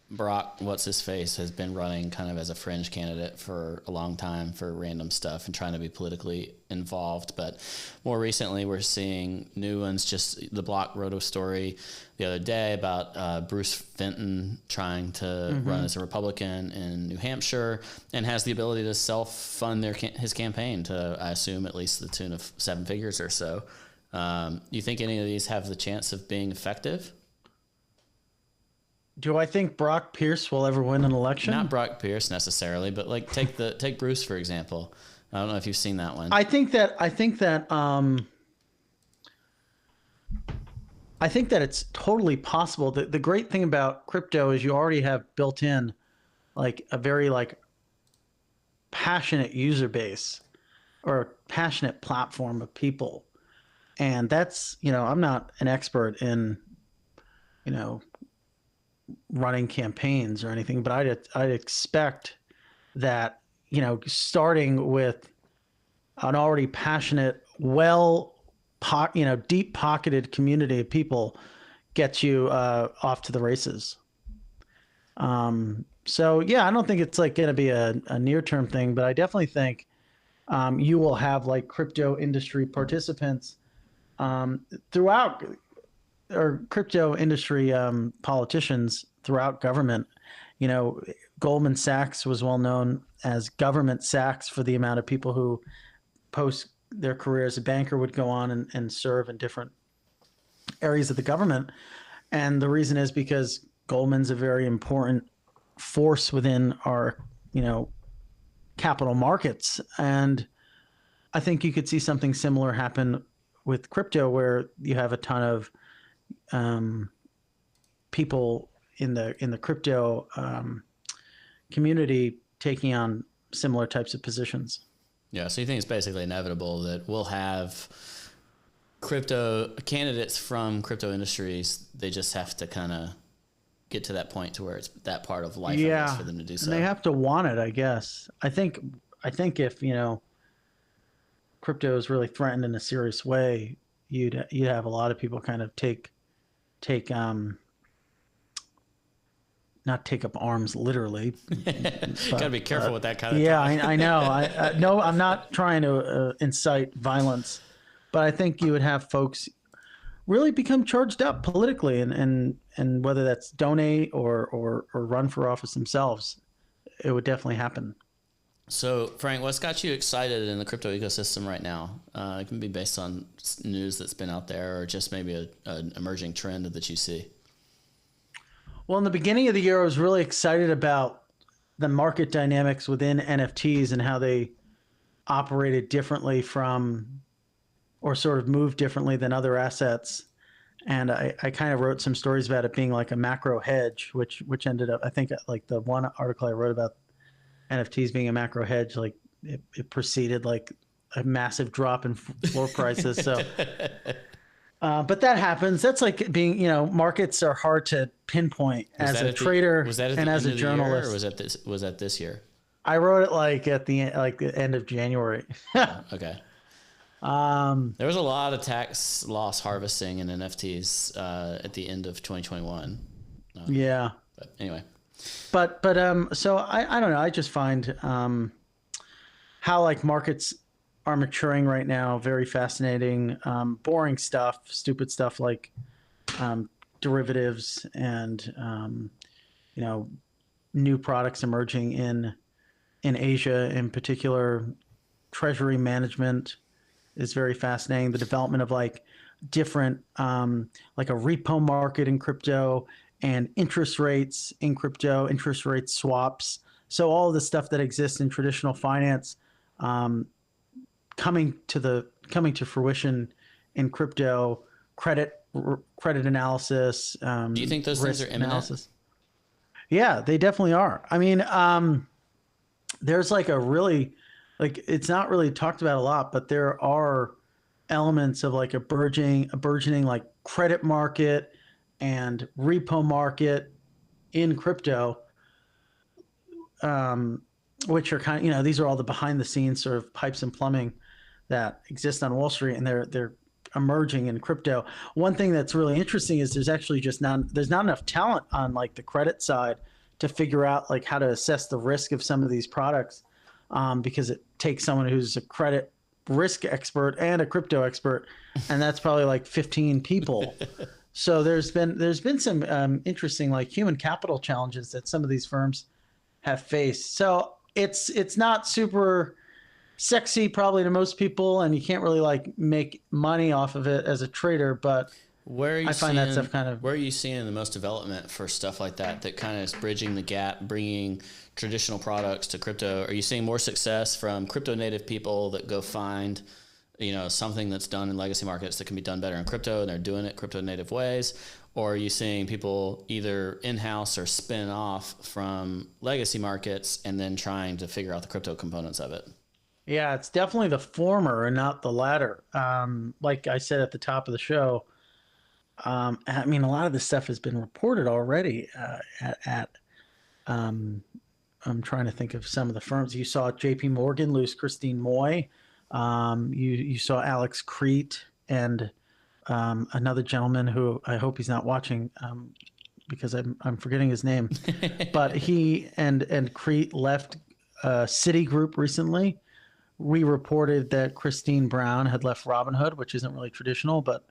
Brock, what's his face, has been running kind of as a fringe candidate for a long time for random stuff and trying to be politically involved. But more recently, we're seeing new ones. Just the Block wrote a story the other day about Bruce Fenton trying to run as a Republican in New Hampshire and has the ability to self-fund his campaign to, I assume, at least the tune of 7 figures or so. You think any of these have the chance of being effective? Do I think Brock Pierce will ever win an election? Not Brock Pierce necessarily, but like take Bruce for example. I don't know if you've seen that one. I think that it's totally possible. The great thing about crypto is you already have built in like a very like passionate user base or a passionate platform of people. And that's, I'm not an expert in, running campaigns or anything, but I'd expect that, starting with an already passionate, deep pocketed community of people gets you off to the races. So yeah, I don't think it's like going to be a near-term thing, but I definitely think you will have like crypto industry participants throughout, or crypto industry politicians throughout government. Goldman Sachs was well known as government Sachs for the amount of people who post their career as a banker would go on and serve in different areas of the government. And the reason is because Goldman's a very important force within our, capital markets. And I think you could see something similar happen with crypto, where you have a ton of people in the crypto community taking on similar types of positions. Yeah, so you think it's basically inevitable that we'll have crypto candidates from crypto industries. They just have to kind of get to that point to where it's that part of life for them to do so. And they have to want it, I guess. I think if crypto is really threatened in a serious way, you'd have a lot of people kind of not take up arms literally. Gotta be careful with that kind of talk. I know. No, I'm not trying to incite violence, but I think you would have folks really become charged up politically, and whether that's donate or run for office themselves, it would definitely happen. So, Frank, what's got you excited in the crypto ecosystem right now? It can be based on news that's been out there, or just maybe an emerging trend that you see. Well, in the beginning of the year, I was really excited about the market dynamics within NFTs and how they operated differently from, or sort of moved differently than other assets. And I kind of wrote some stories about it being like a macro hedge, which ended up, I think, like the one article I wrote about NFTs being a macro hedge, like it preceded like a massive drop in floor prices. So, but that happens. That's like being, markets are hard to pinpoint as a trader and as a journalist. Or was that this year? I wrote it like at the end of January. Okay. There was a lot of tax loss harvesting in NFTs at the end of 2021. Yeah. But anyway. But so I don't know. I just find how like markets are maturing right now very fascinating. Boring stuff, stupid stuff like derivatives and new products emerging in Asia, in particular. Treasury management is very fascinating. The development of like different like a repo market in crypto and interest rates in crypto, interest rate swaps. So all of the stuff that exists in traditional finance coming to fruition in crypto, credit analysis. Do you think those things are imminent? Analysis. Yeah, they definitely are. I mean, there's like a really, like, it's not really talked about a lot, but there are elements of like a burgeoning like credit market and repo market in crypto, which are kind of, these are all the behind the scenes sort of pipes and plumbing that exist on Wall Street, and they're emerging in crypto. One thing that's really interesting is there's actually there's not enough talent on like the credit side to figure out like how to assess the risk of some of these products, because it takes someone who's a credit risk expert and a crypto expert, and that's probably like 15 people. So there's been some interesting like human capital challenges that some of these firms have faced. So it's not super sexy probably to most people, and you can't really like make money off of it as a trader, but I find that stuff kind of... Where are you seeing the most development for stuff like that kind of is bridging the gap, bringing traditional products to crypto? Are you seeing more success from crypto native people that go find, something that's done in legacy markets that can be done better in crypto, and they're doing it crypto native ways? Or are you seeing people either in-house or spin off from legacy markets and then trying to figure out the crypto components of it? Yeah, it's definitely the former and not the latter. Like I said at the top of the show, I mean, a lot of this stuff has been reported already I'm trying to think of some of the firms. You saw JP Morgan lose Christine Moy. You saw Alex Crete and another gentleman who I hope he's not watching because I'm forgetting his name. But he and Crete left Citigroup recently. We reported that Christine Brown had left Robinhood, which isn't really traditional, but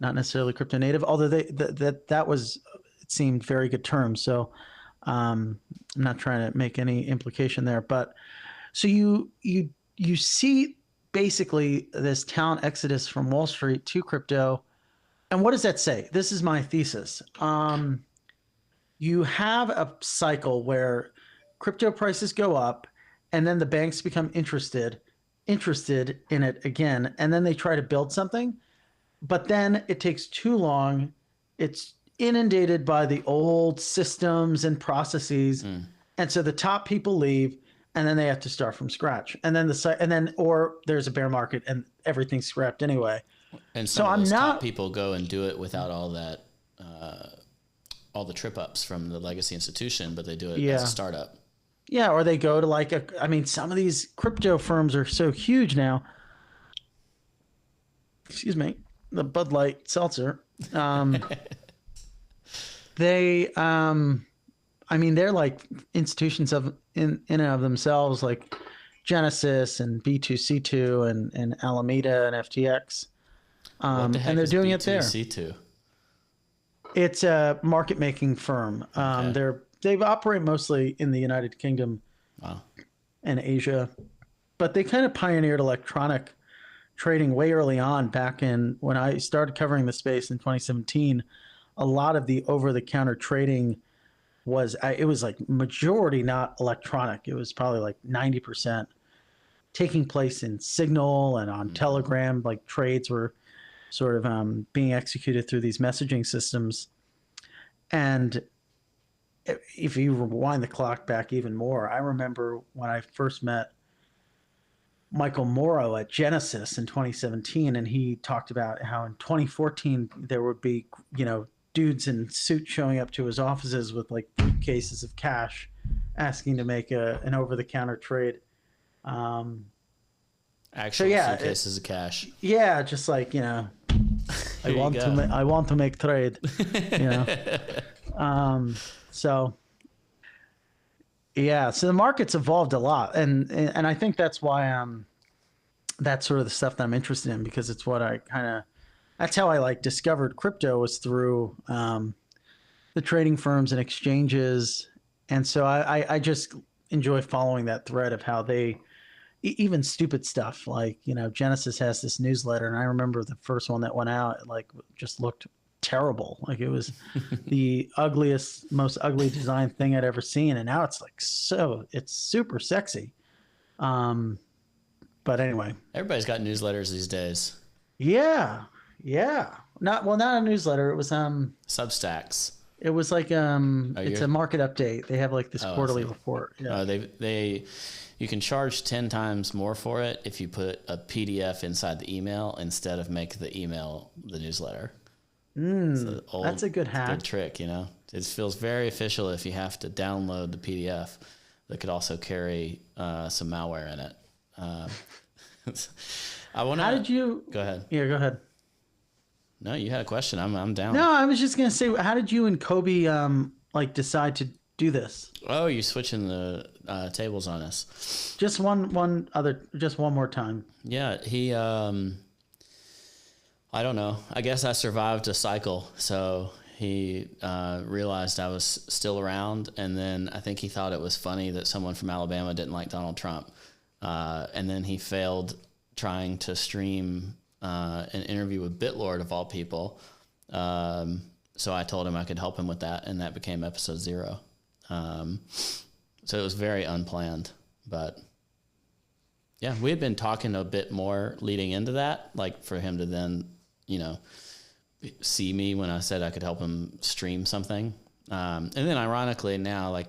not necessarily crypto native, although that was, it seemed, very good terms. So I'm not trying to make any implication there, but so you see basically this talent exodus from Wall Street to crypto. And what does that say? This is my thesis. You have a cycle where crypto prices go up, and then the banks become interested in it again, and then they try to build something, but then it takes too long. It's inundated by the old systems and processes, and so the top people leave, and then they have to start from scratch, and then or there's a bear market and everything's scrapped anyway. And so of those top people go and do it without all that, all the trip ups from the legacy institution, but they do it as a startup. Yeah, or they go to some of these crypto firms are so huge now. Excuse me, the Bud Light seltzer. They're like institutions in and of themselves, like Genesis and B2C2 and Alameda and FTX. What the heck and they're is doing B2C2? it there. It's a market making firm. Okay. They operate mostly in the United Kingdom and Asia, but they kind of pioneered electronic trading way early on. Back in when I started covering the space in 2017, a lot of the over-the-counter trading was like majority not electronic. It was probably like 90% taking place in Signal and on Telegram. Like trades were sort of being executed through these messaging systems. And if you rewind the clock back even more, I remember when I first met Michael Morrow at Genesis in 2017, and he talked about how in 2014 there would be, dudes in suits showing up to his offices with like briefcases of cash, asking to make an over-the-counter trade. Actual yeah, suitcases of cash. Yeah, just like I want to make trade. So yeah, so the market's evolved a lot, and I think that's why that's sort of the stuff that I'm interested in, because it's what that's how I like discovered crypto, was through the trading firms and exchanges, and so I just enjoy following that thread of how they, even stupid stuff like, Genesis has this newsletter, and I remember the first one that went out, like, just looked terrible. Like, it was the most ugly design thing I'd ever seen. And now it's like, it's super sexy. But anyway, everybody's got newsletters these days. Yeah. Not a newsletter. It was, Substacks. It was like, it's a market update. They have like this quarterly report. Yeah. You can charge 10 times more for it if you put a PDF inside the email instead of make the email the newsletter. That's a good hack. Good trick, It feels very official if you have to download the PDF that could also carry some malware in it. How did you... Go ahead. Yeah, go ahead. No, you had a question. I'm down. No, I was just going to say, how did you and Kobe decide to do this? Oh, you're switching the tables on us. Just one more time. Yeah, he I don't know. I guess I survived a cycle. So he realized I was still around, and then I think he thought it was funny that someone from Alabama didn't like Donald Trump. And then he failed trying to stream an interview with BitLord, of all people. So I told him I could help him with that, and that became episode 0. So it was very unplanned, but yeah, we had been talking a bit more leading into that, like for him to then, see me when I said I could help him stream something. And then ironically now, I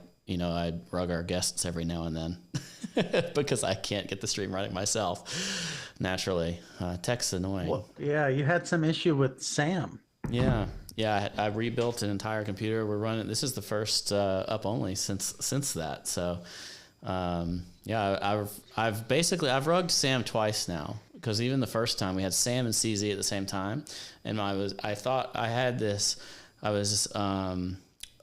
rug our guests every now and then because I can't get the stream running myself naturally. Tech's annoying. Well, yeah, you had some issue with Sam. Yeah, I rebuilt an entire computer. We're running. This is the first up only since that. So, I've rugged Sam twice now, because even the first time we had Sam and CZ at the same time, and I was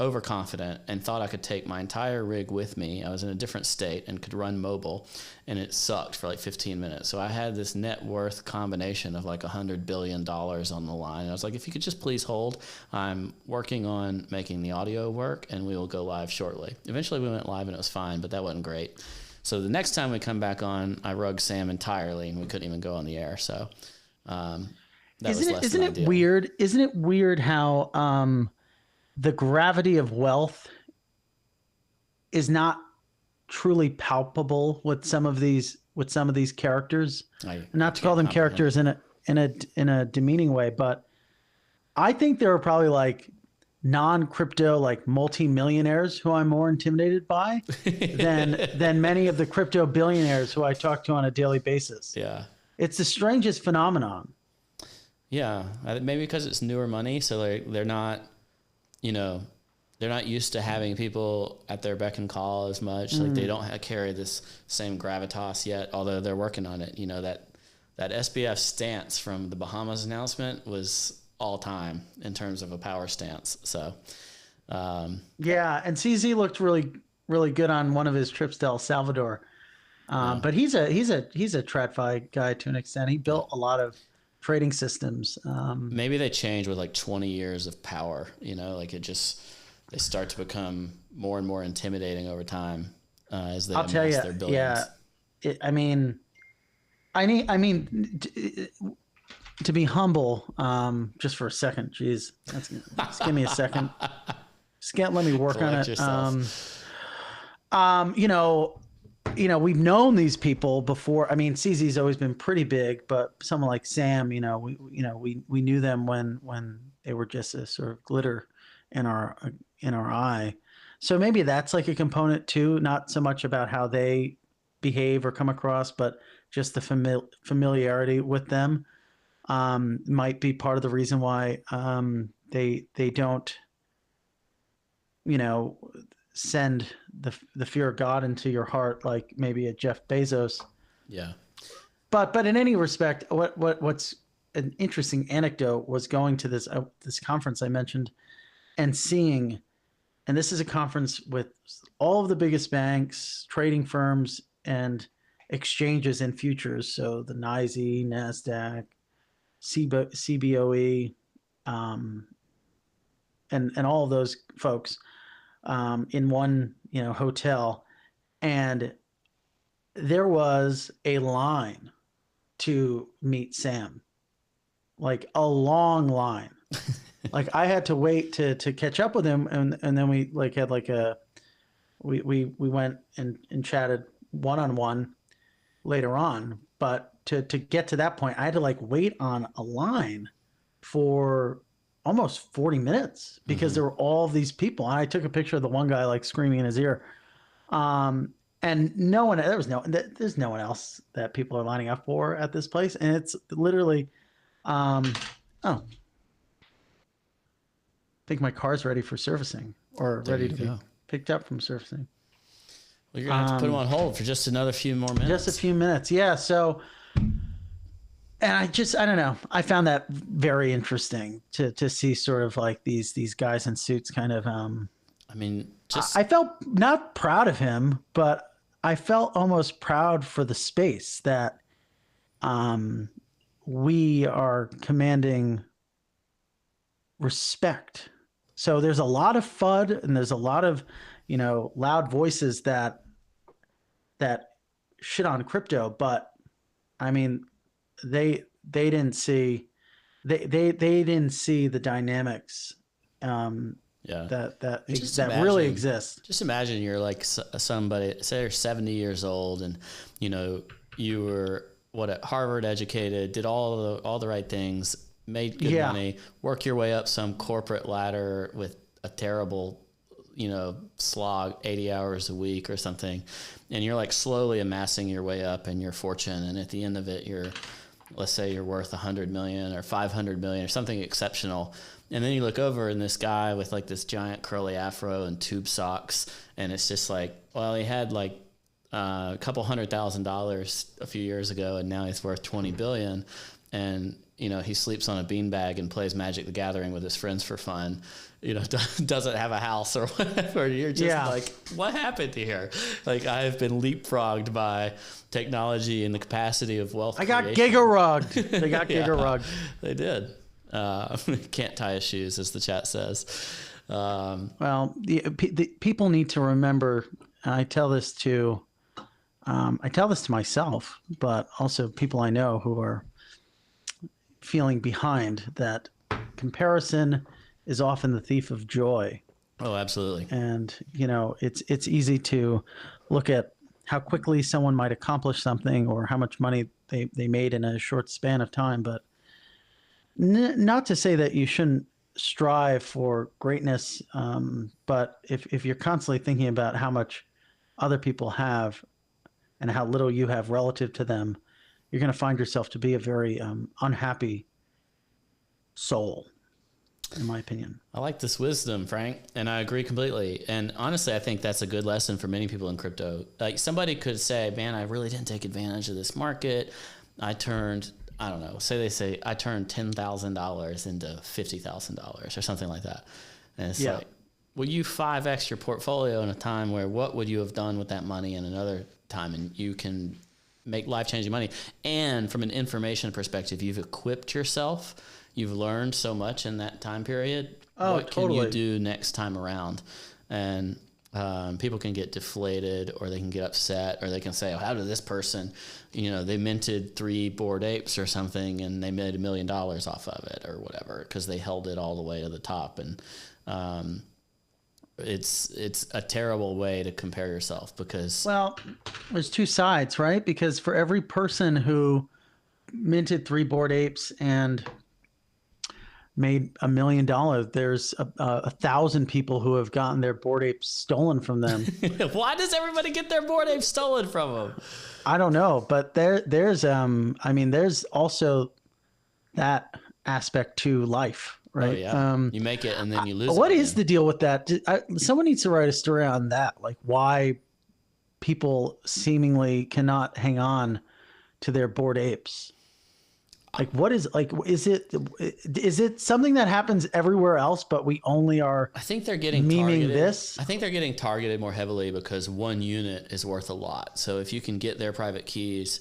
overconfident and thought I could take my entire rig with me. I was in a different state and could run mobile, and it sucked for like 15 minutes. So I had this net worth combination of like $100 billion on the line. And I was like, if you could just please hold, I'm working on making the audio work, and we will go live shortly. Eventually we went live and it was fine, but that wasn't great. So the next time we come back on, I rugged Sam entirely, and we couldn't even go on the air. So isn't it weird? Isn't it weird how the gravity of wealth is not truly palpable with some of these characters? Not to call them characters in a demeaning way, but I think there are probably like non-crypto, like multi-millionaires who I'm more intimidated by than many of the crypto billionaires who I talk to on a daily basis. Yeah. It's the strangest phenomenon. Yeah. Maybe because it's newer money. So they're not, they're not used to having people at their beck and call as much. Like they don't carry this same gravitas yet, although they're working on it. That SBF stance from the Bahamas announcement was all time in terms of a power stance. So, yeah. And CZ looked really, really good on one of his trips to El Salvador. But he's a TradFi guy to an extent. He built a lot of trading systems. Maybe they change with like 20 years of power, they start to become more and more intimidating over time as they amass their billions. Yeah. To be humble, just for a second, geez, just give me a second. Let me work on it. We've known these people before. I mean, CZ's always been pretty big, but someone like Sam, we knew them when they were just a sort of glitter in our eye. So maybe that's like a component too, not so much about how they behave or come across, but just the familiarity with them might be part of the reason why they don't, send the fear of God into your heart like maybe a Jeff Bezos. Yeah. But in any respect, what's an interesting anecdote was going to this conference I mentioned and seeing, and this is a conference with all of the biggest banks, trading firms, and exchanges in futures. So the NYSE, NASDAQ, CBOE, and all of those folks in one hotel, and there was a line to meet Sam, like a long line. Like I had to wait to catch up with him, and then we had we went and chatted one-on-one later on. But to get to that point, I had to wait on a line for almost 40 minutes because there were all these people. And I took a picture of the one guy screaming in his ear. And there's no one else that people are lining up for at this place. And it's literally, I think my car's ready for servicing or ready to be picked up from servicing. Well, you're going to have to put them on hold for just another few more minutes. Just a few minutes. Yeah. So, and I don't know. I found that very interesting to see sort of these guys in suits kind of, I felt not proud of him, but I felt almost proud for the space that we are commanding respect. So there's a lot of FUD and there's a lot of, loud voices that shit on crypto, but they didn't see the dynamics that really exist. Just imagine you're like somebody, say you're 70 years old, and you were at Harvard educated, did all the right things, made good money, work your way up some corporate ladder with a terrible slog 80 hours a week or something, and you're slowly amassing your way up in your fortune, and at the end of it let's say you're worth 100 million or 500 million or something exceptional. And then you look over and this guy with this giant curly afro and tube socks, and it's just he had a couple $100,000 a few years ago, and now he's worth 20 billion. And, he sleeps on a beanbag and plays Magic the Gathering with his friends for fun, doesn't have a house or whatever. You're just what happened here? I've been leapfrogged by technology and the capacity of wealth creation. Got giga-rugged. They got giga-rugged. They did. Can't tie his shoes, as the chat says. Well, the people need to remember, and I tell this to myself, but also people I know who are feeling behind, that comparison is often the thief of joy. Oh, absolutely. And it's easy to look at how quickly someone might accomplish something or how much money they made in a short span of time, but not to say that you shouldn't strive for greatness, but if you're constantly thinking about how much other people have and how little you have relative to them, you're going to find yourself to be a very unhappy soul, in my opinion. I like this wisdom, Frank, and I agree completely. And honestly, I think that's a good lesson for many people in crypto. Somebody could say, man, I really didn't take advantage of this market. I turned, I don't know, say I turned $10,000 into $50,000 or something like that. And it's well, you 5x your portfolio in a time where what would you have done with that money in another time? And you can make life-changing money. And from an information perspective, you've equipped yourself. You've learned so much in that time period. What can you do next time around? And people can get deflated, or they can get upset, or they can say, oh, how did this person, they minted 3 Bored Apes or something and they made $1 million off of it or whatever, because they held it all the way to the top. And it's a terrible way to compare yourself, because there's two sides, right? Because for every person who minted 3 Bored Apes and made $1 million. There's 1,000 people who have gotten their Bored Apes stolen from them. Why does everybody get their Bored Apes stolen from them? I don't know, but there's also that aspect to life, right? Oh, yeah. You make it and then you lose it. What is the deal with that? Someone needs to write a story on that, like why people seemingly cannot hang on to their Bored Apes. Like, what is, like, is it something that happens everywhere else, but we only are, I think they're getting memeing targeted. this? I think they're getting targeted more heavily because one unit is worth a lot. So if you can get their private keys,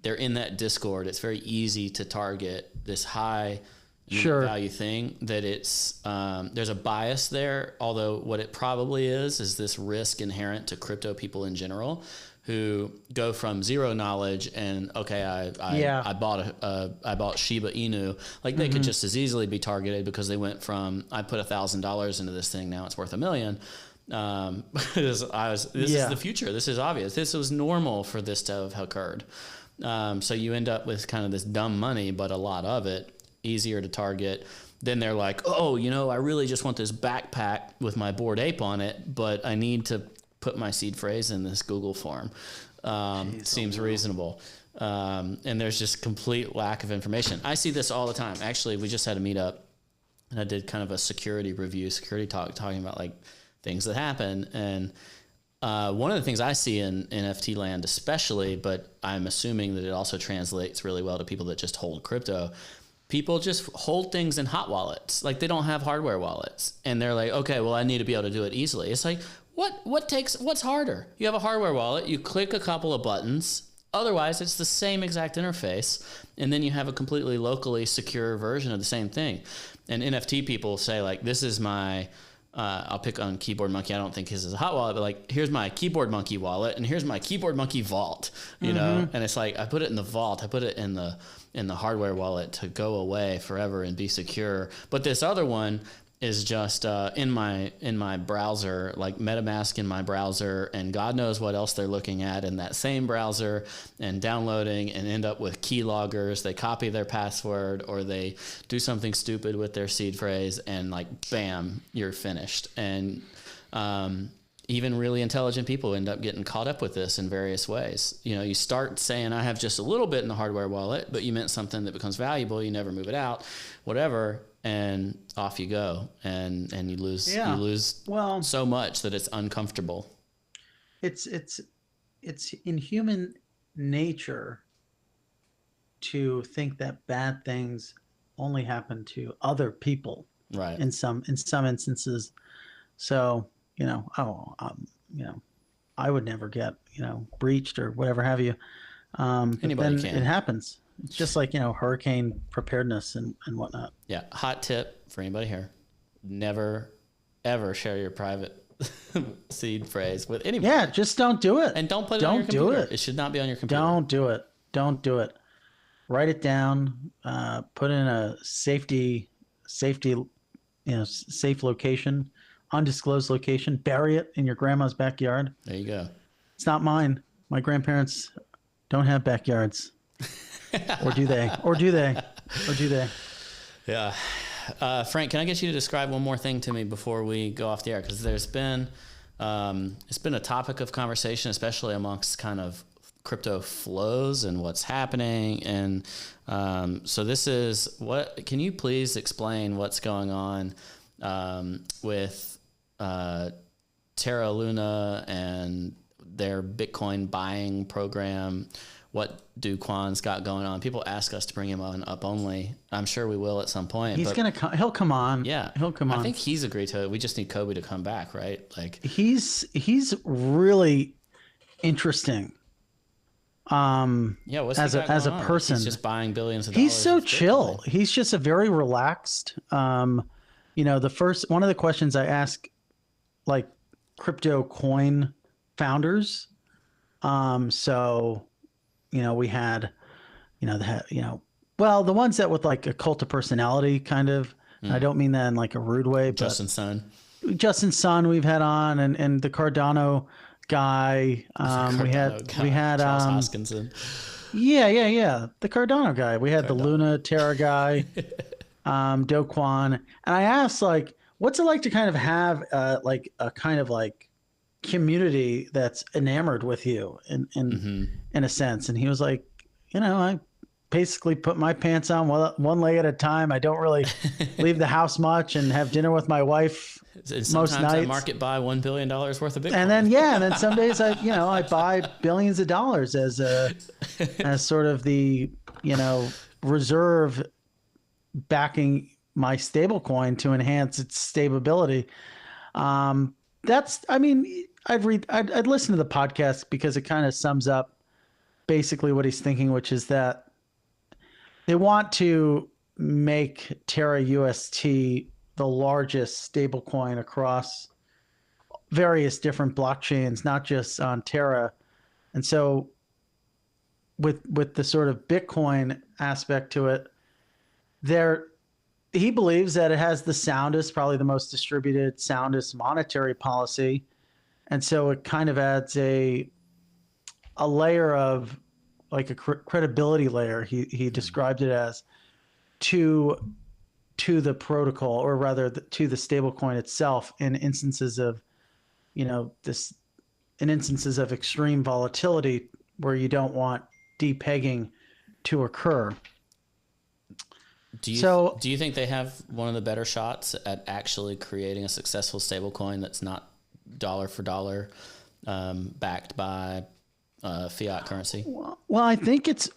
they're in that Discord. It's very easy to target this high unit value thing that it's, there's a bias there. Although what it probably is this risk inherent to crypto people in general, who go from zero knowledge and I bought Shiba Inu, like they could just as easily be targeted because they went from I put $1,000 into this thing, now it's worth $1 million. This is the future. This is obvious. This was normal for this to have occurred. So you end up with kind of this dumb money, but a lot of it easier to target. Then they're like, oh, I really just want this backpack with my Bored Ape on it, but I need to put my seed phrase in this Google form. Seems reasonable. And there's just complete lack of information. I see this all the time. Actually, we just had a meetup and I did kind of a security talk, talking about like things that happen. And one of the things I see in NFT land especially, but I'm assuming that it also translates really well to people that just hold crypto. People just hold things in hot wallets. Like they don't have hardware wallets. And they're like, okay, well, I need to be able to do it easily. It's like, what's harder? You have a hardware wallet, you click a couple of buttons. Otherwise, it's the same exact interface. And then you have a completely locally secure version of the same thing. And NFT people say like, this is my, I'll pick on Keyboard Monkey. I don't think his is a hot wallet, but like, here's my Keyboard Monkey wallet and here's my Keyboard Monkey vault, you know? And it's like, I put it in the vault. I put it in the hardware wallet to go away forever and be secure. But this other one is just in my browser, like MetaMask in my browser, and God knows what else they're looking at in that same browser and downloading and end up with keyloggers. They copy their password or they do something stupid with their seed phrase and like, bam, you're finished. And even really intelligent people end up getting caught up with this in various ways. You start saying, I have just a little bit in the hardware wallet, but you meant something that becomes valuable. You never move it out, whatever. And off you go, and you lose so much that it's uncomfortable. It's in human nature to think that bad things only happen to other people, right? In some instances. So I would never get breached or whatever have you. Anybody can. It happens. It's just like, hurricane preparedness and whatnot. Yeah. Hot tip for anybody here. Never, ever share your private seed phrase with anybody. Yeah, just don't do it. And don't put it on your computer. Don't do it. It should not be on your computer. Don't do it. Don't do it. Write it down. Put in a safe location, undisclosed location. Bury it in your grandma's backyard. There you go. It's not mine. My grandparents don't have backyards. Or do they? Yeah. Frank, can I get you to describe one more thing to me before we go off the air? Because there's been, it's been a topic of conversation, especially amongst kind of crypto flows and what's happening. And so this is can you please explain what's going on with Terra Luna and their Bitcoin buying program? What do Quan's got going on? People ask us to bring him on up only. I'm sure we will at some point. He'll come on. Yeah, he'll come on. I think he's agreed to it. We just need Kobe to come back, right? Like he's really interesting. What's as a person, he's just buying billions of dollars. He's so chill. He's just a very relaxed. One of the questions I ask, like crypto coin founders. We had, the ones that with like a cult of personality kind of, I don't mean that in like a rude way, but Justin Sun we've had on and the Cardano guy. We had Charles Hoskinson. Yeah. The Cardano guy. We had the Luna Terra guy. Do Kwon, and I asked like, what's it like to kind of have like a kind of like community that's enamored with you in a sense. And he was like, I basically put my pants on one leg at a time. I don't really leave the house much and have dinner with my wife And most sometimes I nights. market buy $1 billion worth of Bitcoin. And then some days I buy billions of dollars as sort of the, reserve backing my stable coin to enhance its stability. I'd listen to the podcast because it kind of sums up basically what he's thinking, which is that they want to make Terra UST the largest stablecoin across various different blockchains, not just on Terra. And so with the sort of Bitcoin aspect to it, he believes that it has the soundest, probably the most distributed, soundest monetary policy. And so it kind of adds a layer of like a credibility layer, he described it as, to the protocol, or rather to the stablecoin itself, in instances of instances of extreme volatility where you don't want depegging to occur. Do you think they have one of the better shots at actually creating a successful stablecoin that's not dollar for dollar backed by fiat currency? Well, I think it's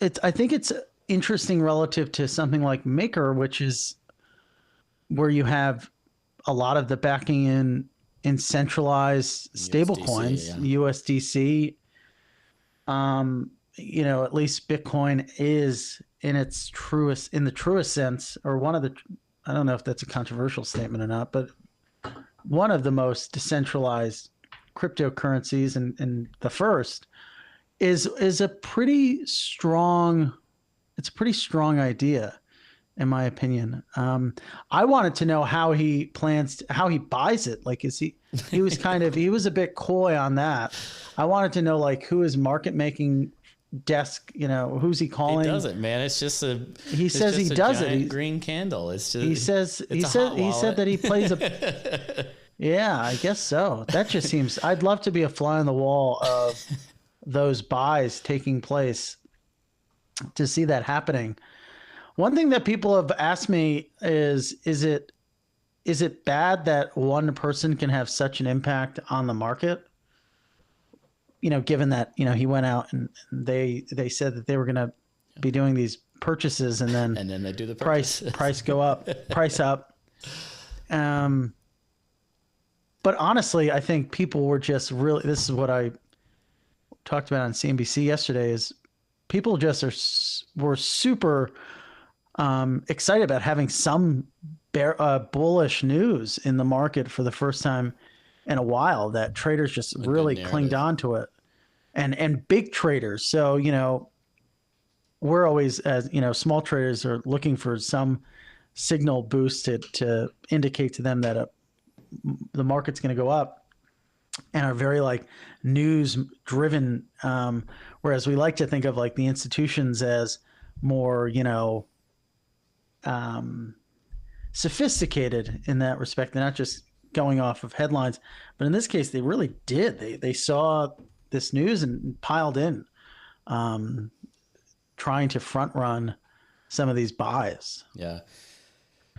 interesting relative to something like Maker, which is where you have a lot of the backing in centralized stable coins, USDC. At least Bitcoin is in the truest sense, or one of the, I don't know if that's a controversial statement or not, but one of the most decentralized cryptocurrencies, and the first is a pretty strong idea, in my opinion. I wanted to know how he buys it. Like, he was a bit coy on that. I wanted to know, like, who is market making desk, who's he calling? He does it, man. It's just he says he does it. Green candle. It's just, he said that he plays a, yeah, I guess so. That just seems, I'd love to be a fly on the wall of those buys taking place, to see that happening. One thing that people have asked me is it bad that one person can have such an impact on the market? Given that, he went out and they said that they were going to be doing these purchases, and then they do the price go up, price up. But honestly, I think people were just really, this is what I talked about on CNBC yesterday, is people just were super excited about having some bullish news in the market for the first time in a while, that traders just really clinged on to it, and big traders. So, we're always, as small traders are looking for some signal boost to indicate to them that the market's going to go up, and are very like news driven. Whereas we like to think of like the institutions as more, sophisticated in that respect. They're not just going off of headlines, but in this case, they really did. They saw this news and piled in, trying to front run some of these buys. Yeah.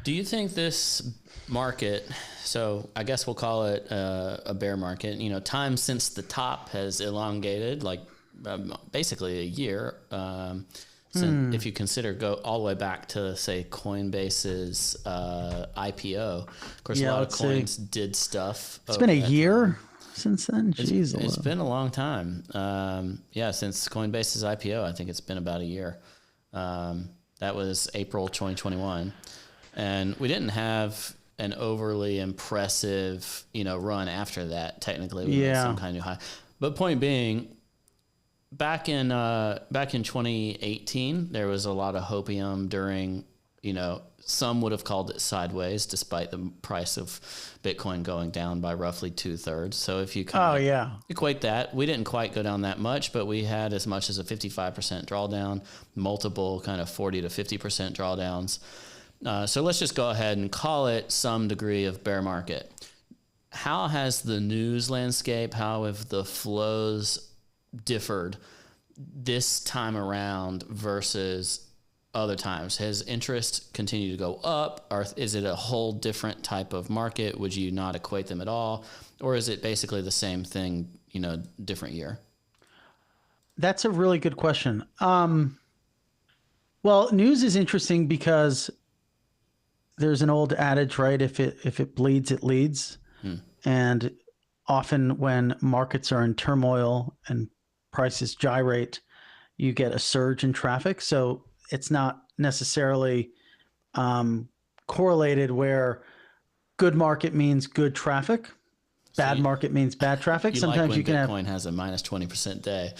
Do you think this market, so I guess we'll call it a bear market, time since the top has elongated, like basically a year. If you go all the way back to, say, Coinbase's IPO, of course, a lot of coins did stuff. It's been a year since then. Jeez, it's been a long time. Since Coinbase's IPO, I think it's been about a year. That was April 2021. And we didn't have an overly impressive, run after that. Technically, we had some kind of new high. But point being, back in 2018, there was a lot of hopium during, some would have called it sideways, despite the price of Bitcoin going down by roughly 2/3. So if you equate that, we didn't quite go down that much, but we had as much as a 55% drawdown, multiple kind of 40 to 50% drawdowns. So let's just go ahead and call it some degree of bear market. How has the news landscape, how have the flows differed this time around versus other times? Has interest continued to go up, or is it a whole different type of market? Would you not equate them at all? Or is it basically the same thing, different year? That's a really good question. Well, news is interesting because there's an old adage, right? If it bleeds, it leads. And often when markets are in turmoil and prices gyrate, you get a surge in traffic. So it's not necessarily correlated where good market means good traffic. Bad market means bad traffic. Sometimes like you can Bitcoin has a minus 20% day.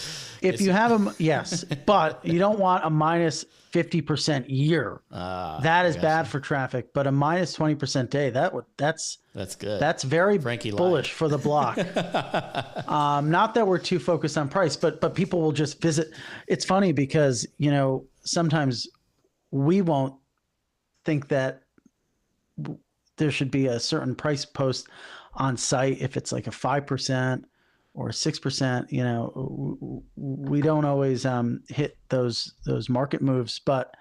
If you have yes, but you don't want a minus 50% year. That is bad for traffic. But a minus 20% day, that's good. That's very Frankie bullish for the block. Not that we're too focused on price, but people will just visit. It's funny because sometimes we won't think that there should be a certain price post on site if it's like a 5% or 6%. We don't always hit those market moves, but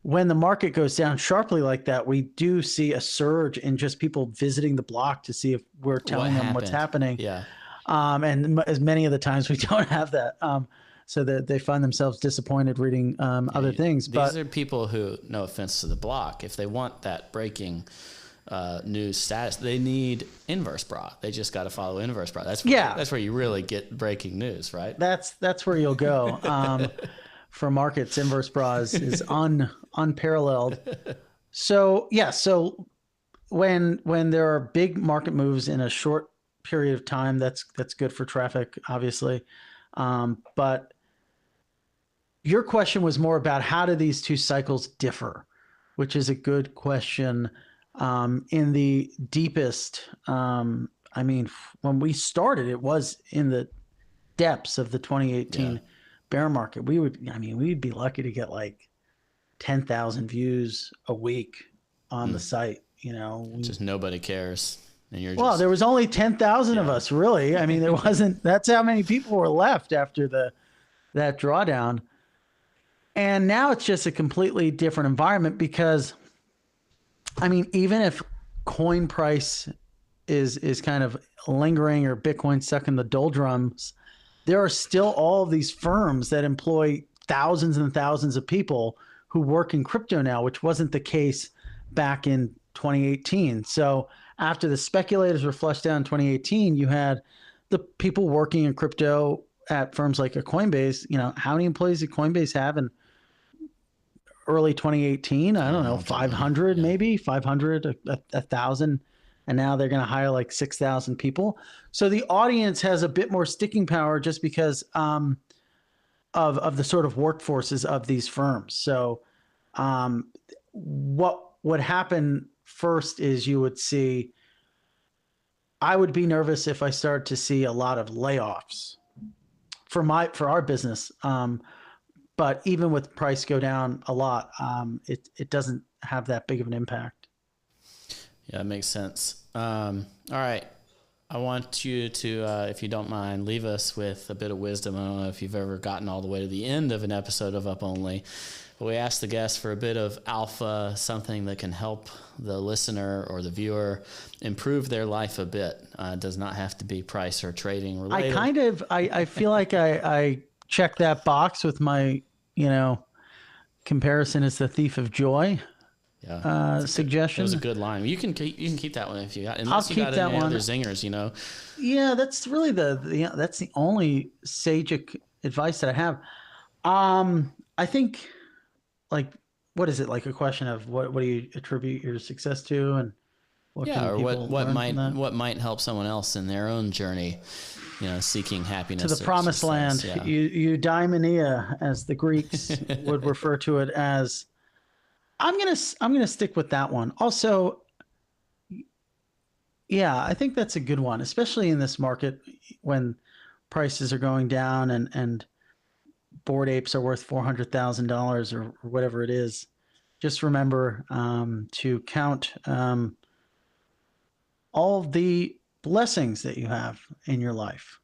when the market goes down sharply like that, we do see a surge in just people visiting the block to see if we're telling them what's happening. Yeah. And as many of the times we don't have that. So that they find themselves disappointed reading other things. These are people who, no offense to the block, if they want that breaking news status, they need inverse bra. They just got to follow inverse bra. That's where you really get breaking news, right? That's where you'll go. For markets, inverse bra is unparalleled. So when there are big market moves in a short period of time, that's good for traffic, obviously. But your question was more about how do these two cycles differ, which is a good question. In the deepest, when we started, it was in the depths of the 2018 bear market. We'd be lucky to get like 10,000 views a week on the site. Just nobody cares. And there was only 10,000 of us, really. There wasn't. That's how many people were left after that drawdown. And now it's just a completely different environment because, even if coin price is kind of lingering or Bitcoin stuck in the doldrums, there are still all of these firms that employ thousands and thousands of people who work in crypto now, which wasn't the case back in 2018. So after the speculators were flushed out in 2018, you had the people working in crypto at firms like a Coinbase. How many employees did Coinbase have in early 2018? I don't know, 500 maybe, 500, 1,000. And now they're going to hire like 6,000 people. So the audience has a bit more sticking power just because of the sort of workforces of these firms. So what would happen first is you would see, I would be nervous if I started to see a lot of layoffs for our business. But even with price go down a lot, it doesn't have that big of an impact. Yeah, it makes sense. All right. I want you to, if you don't mind, leave us with a bit of wisdom. I don't know if you've ever gotten all the way to the end of an episode of Up Only, but we ask the guests for a bit of alpha, something that can help the listener or the viewer improve their life a bit. It does not have to be price or trading related. I feel like I check that box with my, comparison is the thief of joy. Yeah, suggestion. It was a good line. You can keep that one if you got. I'll keep that one. Other zingers, Yeah, that's really that's the only sage advice that I have. I think, like, what is it, like a question of what do you attribute your success to, and what might help someone else in their own journey, seeking happiness to the promised land. Yeah. Eudaimonia, as the Greeks would refer to it as. I'm gonna stick with that one. Also, yeah, I think that's a good one, especially in this market when prices are going down and Bored Apes are worth $400,000 or whatever it is. just remember to count all of the blessings that you have in your life,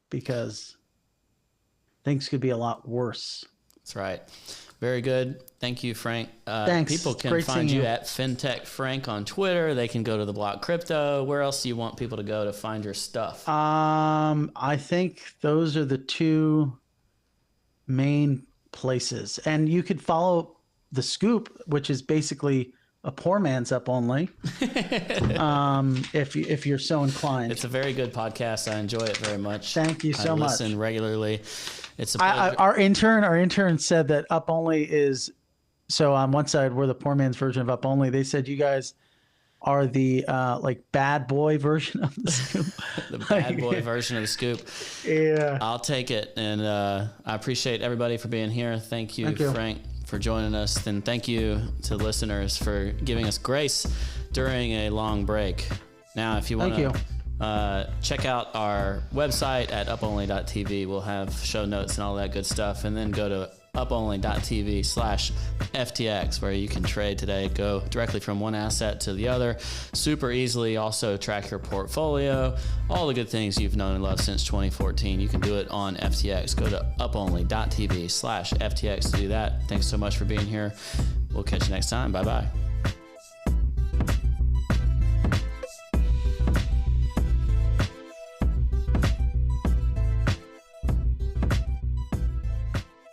because things could be a lot worse. That's right. Very good. Thank you, Frank. Thanks. People It's can great find seeing you you. at FinTech Frank on Twitter. They can go to the Block Crypto. Where else do you want people to go to find your stuff? I think those are the two main places. And you could follow The Scoop, which is basically a poor man's Up Only, if you're so inclined. It's a very good podcast. I enjoy it very much. Thank you so I much. listen regularly. It's a pleasure. Our intern said that Up Only is, so on one side we're the poor man's version of Up Only. They said you guys are the like bad boy version of The Scoop. The bad boy version of The Scoop. Yeah. I'll take it. And I appreciate everybody for being here. Thank you, Frank, for joining us. And thank you to listeners for giving us grace during a long break. Now, if you want to check out our website at uponly.tv, we'll have show notes and all that good stuff. And then go to uponly.tv/FTX, where you can trade today. Go directly from one asset to the other super easily. Also track your portfolio, all the good things you've known and loved since 2014. You can do it on FTX. Go to uponly.tv/FTX to do that. Thanks so much for being here. We'll catch you next time. Bye-bye.